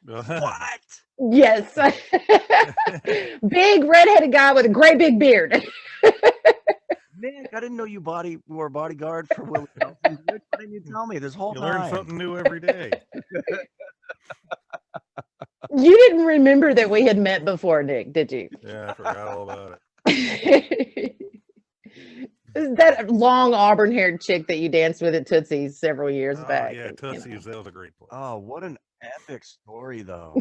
What? Yes. Big redheaded guy with a great big beard. Nick, I didn't know you were a bodyguard for Willie Nelson. Why didn't you tell me this whole time? You learn something new every day. You didn't remember that we had met before, Nick, did you? Yeah, I forgot all about it. That long auburn-haired chick that you danced with at Tootsie's several years back. Yeah, Tootsie's, that was a great place. Oh, what an epic story, though.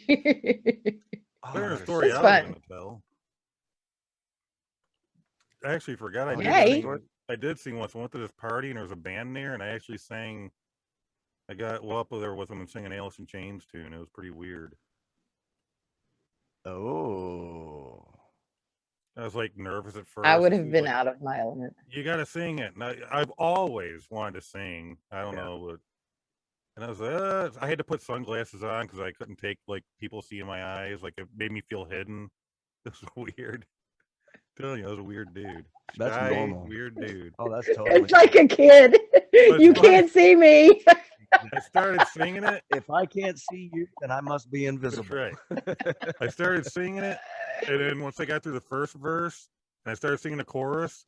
There's a story I was going to tell. I actually forgot I did sing once. I went to this party and there was a band there, and I actually sang. I got up there with them and sang an Alice in Chains tune. It was pretty weird. Oh. I was like nervous at first. I would have been out of my element. You got to sing it. And I've always wanted to sing. I don't know. But, and I was like, I had to put sunglasses on because I couldn't take like people seeing my eyes. Like it made me feel hidden. It was weird. I'm telling you, I was a weird dude. That's normal. Weird dude. Oh, that's totally. It's like a kid. You can't see me. I started singing it. If I can't see you, then I must be invisible. That's right. I started singing it, and then once I got through the first verse, and I started singing the chorus,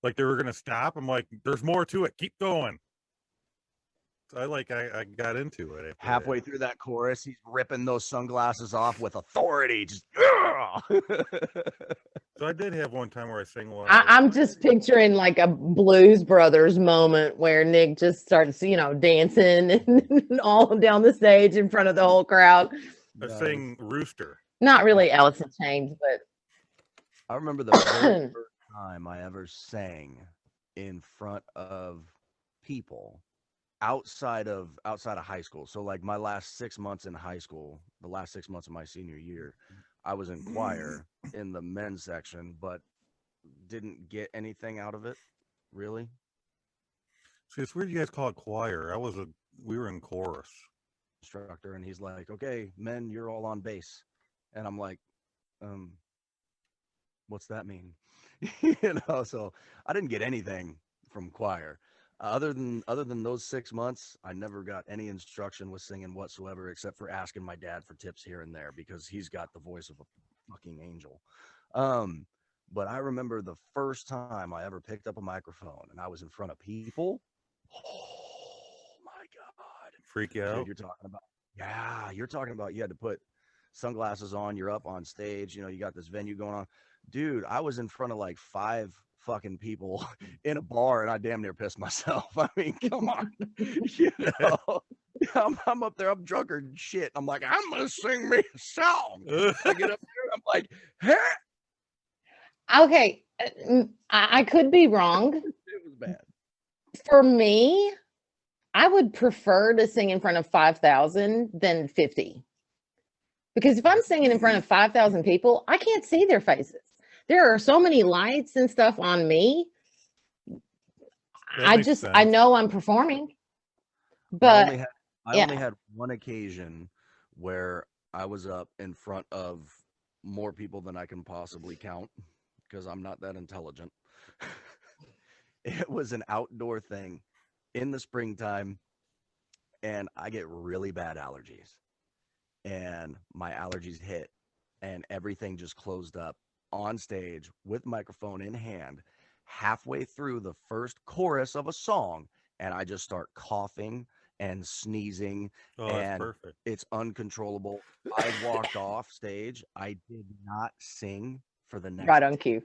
like they were gonna stop. I'm like, "There's more to it. Keep going." So I got into it. Halfway through that chorus, he's ripping those sunglasses off with authority. Just. So I did have one time where I sang live. I'm just picturing like a Blues Brothers moment where Nick just starts, dancing and all down the stage in front of the whole crowd. I sang Rooster. Not really Alice in Chains, but I remember the very first time I ever sang in front of people outside of high school. So like my last 6 months in high school, the last 6 months of my senior year, I was in choir in the men's section, but didn't get anything out of it, really. See, it's weird you guys call it choir. We were in chorus. Instructor, and he's like, "Okay, men, you're all on bass," and I'm like, "What's that mean?" So I didn't get anything from choir. Other than those 6 months, I never got any instruction with singing whatsoever, except for asking my dad for tips here and there because he's got the voice of a fucking angel. But I remember the first time I ever picked up a microphone and I was in front of people. Oh my God. Freak you out? Dude, you're talking about you had to put sunglasses on, you're up on stage, you got this venue going on. Dude, I was in front of like 5 fucking people in a bar and I damn near pissed myself. I mean, come on. I'm up there, I'm drunk or shit. I'm like, I'm gonna sing me a song. I get up there, I'm like, hey. Okay, I could be wrong. It was bad. For me, I would prefer to sing in front of 5,000 than 50. Because if I'm singing in front of 5,000 people, I can't see their faces. There are so many lights and stuff on me. I know I'm performing, but I only had one occasion where I was up in front of more people than I can possibly count because I'm not that intelligent. It was an outdoor thing in the springtime, and I get really bad allergies. And my allergies hit, and everything just closed up on stage with microphone in hand, halfway through the first chorus of a song, and I just start coughing and sneezing, and perfect. It's uncontrollable. I walked off stage. I did not sing for the next right on cue.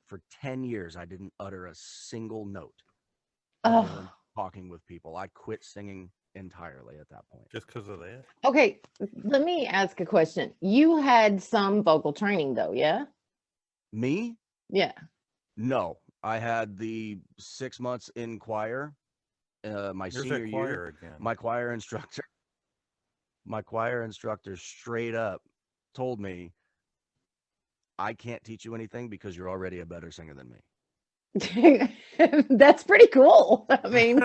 For 10 years, I didn't utter a single note talking with people. I quit singing entirely at that point. Just because of that? Okay, let me ask a question. You had some vocal training though, yeah? Me? Yeah. No, I had the 6 months in choir. My senior year, again. my choir instructor straight up told me, I can't teach you anything because you're already a better singer than me. That's pretty cool. I mean,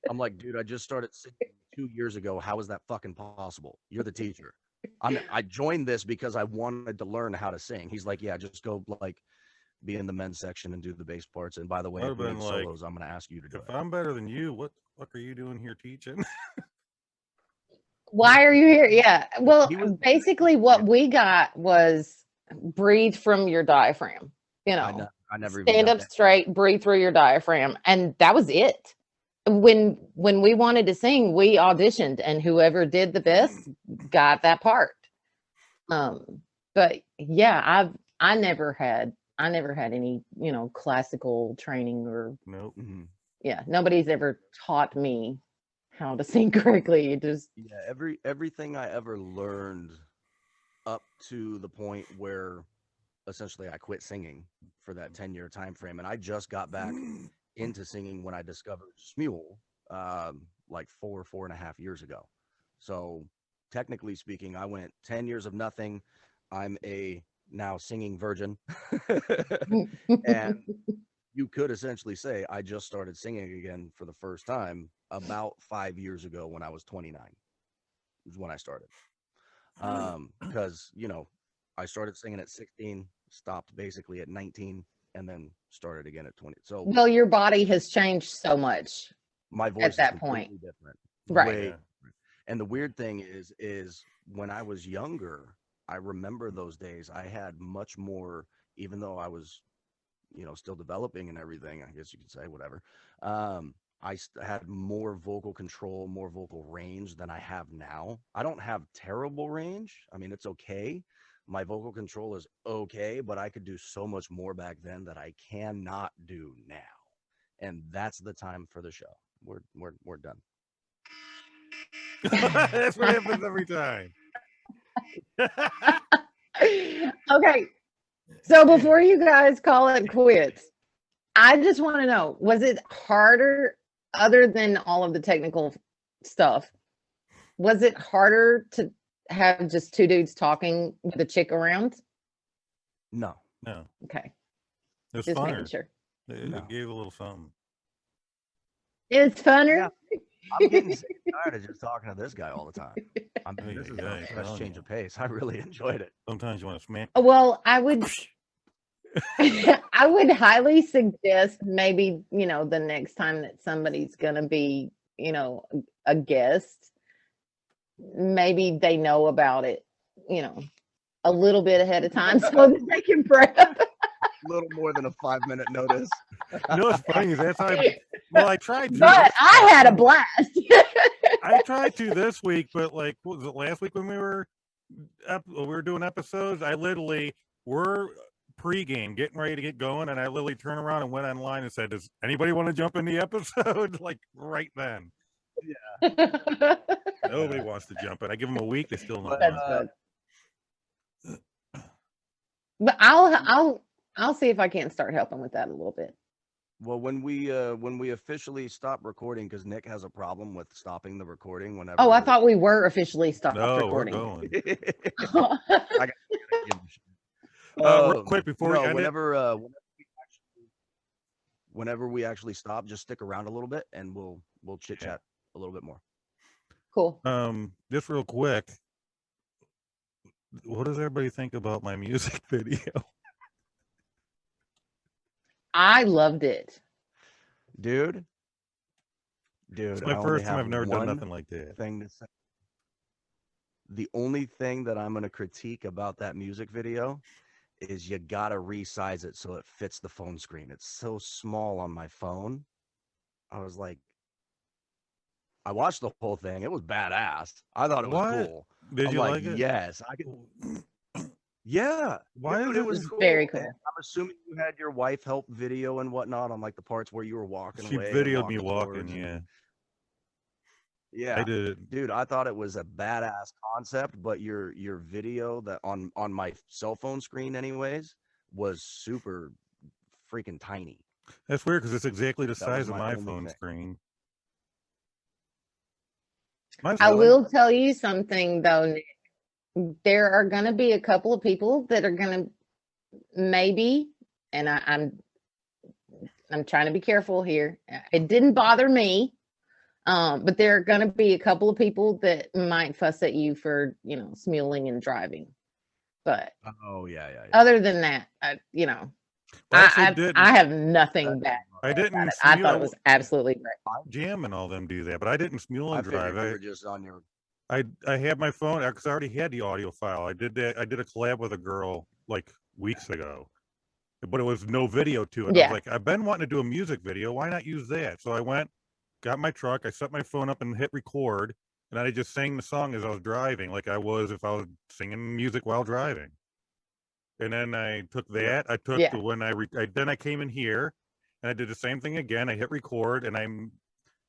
I'm like, dude, I just started singing 2 years ago. How is that fucking possible? You're the teacher. I joined this because I wanted to learn how to sing. He's like, yeah, just go be in the men's section and do the bass parts. And by the way, if you solos, I'm going to ask you to do it. If I'm better than you, what the fuck are you doing here teaching? Why are you here? Yeah. Well, basically what we got was breathe from your diaphragm. I never stand up straight, breathe through your diaphragm. And that was it. When we wanted to sing, we auditioned, and whoever did the best got that part. But yeah, I never had any, classical training or nope. Mm-hmm. Yeah, nobody's ever taught me how to sing correctly. It just everything I ever learned up to the point where essentially I quit singing for that 10-year time frame, and I just got back into singing when I discovered Smule, like 4.5 years ago. So technically speaking, I went 10 years of nothing. I'm a now singing virgin. And you could essentially say I just started singing again for the first time about 5 years ago when I was 29 is when I started. Because, I started singing at 16, stopped basically at 19, and then started again at 20. So well, your body has changed so much My voice at that is point. completely different. Right. Way different. And the weird thing is when I was younger, I remember those days. I had much more, even though I was, still developing and everything, I guess you could say, whatever. Had more vocal control, more vocal range than I have now. I don't have terrible range. I mean, it's okay. My vocal control is okay, but I could do so much more back then that I cannot do now. And that's the time for the show. We're done. That's what happens every time. Okay. So before you guys call it quits, I just want to know, was it harder, other than all of the technical stuff, was it harder to have just two dudes talking with a chick around? No. Okay. It was Just funner. making sure. It gave a little something. It's funner. Yeah. I'm getting sick and tired of just talking to this guy all the time. This is a fresh change of pace. I really enjoyed it. Sometimes you want to smack. Well, I would I would highly suggest maybe, the next time that somebody's gonna be, a guest, maybe they know about it, a little bit ahead of time so that they can prep. A little more than a 5-minute notice. It's funny. That's how I tried to. But I had a blast. I tried to this week, but what was it, last week when we were doing episodes? I literally were pre-game getting ready to get going, and I literally turned around and went online and said, does anybody want to jump in the episode? Right then. Yeah. Nobody wants to jump in. I give them a week, they still don't. That's good. But I'll see if I can't start helping with that a little bit. Well, when we officially stop recording, because Nick has a problem with stopping the recording whenever. Oh, I thought we were officially stopped recording. We're going. Real quick before we end whenever we actually stop, just stick around a little bit, and we'll chit chat a little bit more. Cool. Just real quick, what does everybody think about my music video? I loved it. Dude. It's my first time. I've never done nothing like that. Thing to say. The only thing that I'm going to critique about that music video is you got to resize it so it fits the phone screen. It's so small on my phone. I was like, I watched the whole thing. It was badass. I thought it was cool. Did you like it? Yes. I could. Yeah. Why? Dude, it was cool. Very cool. And I'm assuming you had your wife help video and whatnot on the parts where you were walking away. She videoed me walking, yeah. Yeah. I did. Dude, I thought it was a badass concept, but your video that on my cell phone screen anyways was super freaking tiny. That's weird because it's exactly the size of my phone screen. I will tell you something though, Nick. There are going to be a couple of people that are going to maybe, and I'm trying to be careful here. It didn't bother me, but there are going to be a couple of people that might fuss at you for, smuling and driving. But other than that, I have nothing bad. I didn't. I thought it was absolutely great. Jam and all them do that, but I didn't smule and drive. I were just on your. I had my phone because I already had the audio file. I did that. I did a collab with a girl weeks ago, but it was no video to it. Yeah. I was like, I've been wanting to do a music video. Why not use that? So I went, got my truck. I set my phone up and hit record, and I just sang the song as I was driving, like I was if I was singing music while driving. And then I took that. I took when then I came in here, and I did the same thing again. I hit record, and I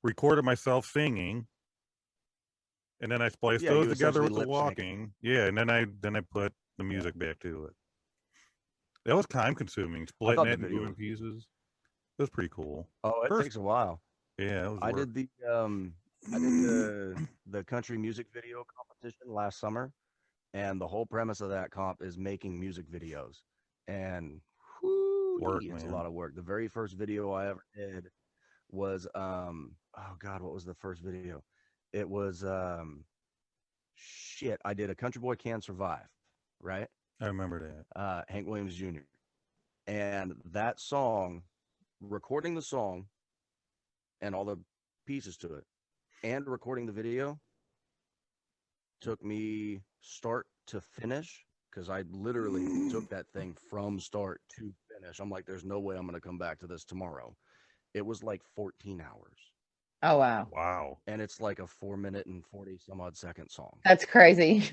recorded myself singing. And then I spliced those together with the walking. Yeah, and then I put the music back to it. That was time consuming, splitting it and moving pieces. It was pretty cool. Oh, it takes a while. Yeah, it was I did the country music video competition last summer, and the whole premise of that comp is making music videos. And it's a lot of work. The very first video I ever did was what was the first video? It was I did A Country Boy Can Survive, right? I remember that. Hank Williams Jr. And that song, recording the song and all the pieces to it. And recording the video took me start to finish, because I literally took that thing from start to finish. I'm like, there's no way I'm going to come back to this tomorrow. It was like 14 hours. Oh, wow. Wow. And it's like a 4-minute and 40 some odd second song. That's crazy.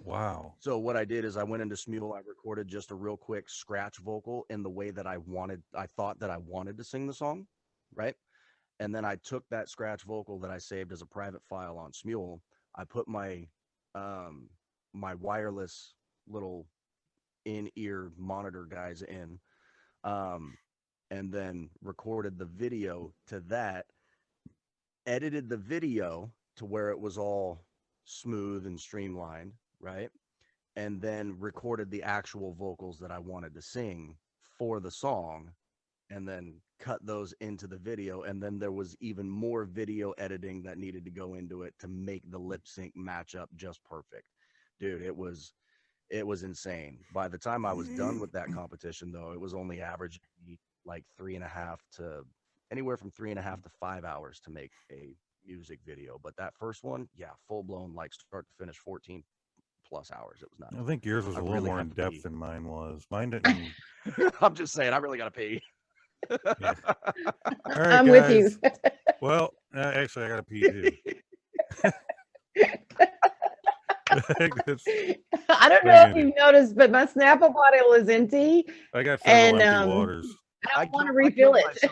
Wow. So what I did is I went into Smule. I recorded just a real quick scratch vocal in the way that I thought that I wanted to sing the song, right? And then I took that scratch vocal that I saved as a private file on Smule. I put my my wireless little in-ear monitor guys in, and then recorded the video to that, edited the video to where it was all smooth and streamlined, right? And then recorded the actual vocals that I wanted to sing for the song, and then cut those into the video. And then there was even more video editing that needed to go into it to make the lip sync match up just perfect. Dude, it was insane. By the time I was done with that competition, though, it was only averaging like 3.5 to anywhere from 3.5 to 5 hours to make a music video. But that first one, yeah, full blown, like start to finish, 14 plus hours. It was nuts. I think yours was a little more in depth than mine was. Mine didn't. I'm just saying, I really got to pee. Yeah. All right, I'm guys. with you. Well, actually, I got to pee too. I don't know if you've noticed, but my Snapple bottle is empty. I got several and empty waters. I don't want to refill it.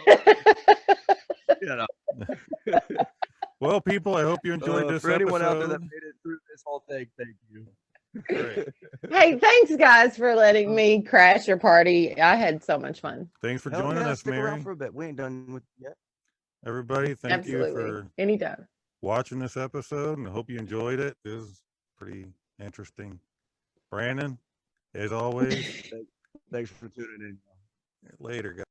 Well, people, I hope you enjoyed this for anyone episode. out there that made it through this whole thing, thank you. Right. Hey, thanks guys for letting me crash your party. I had so much fun. Thanks for Hell joining yeah, us, stick Mary. around for a bit. We ain't done with it yet. Everybody, thank you for anytime watching this episode, and I hope you enjoyed it. It was pretty interesting. Brandon, as always. Thanks for tuning in. Later, guys.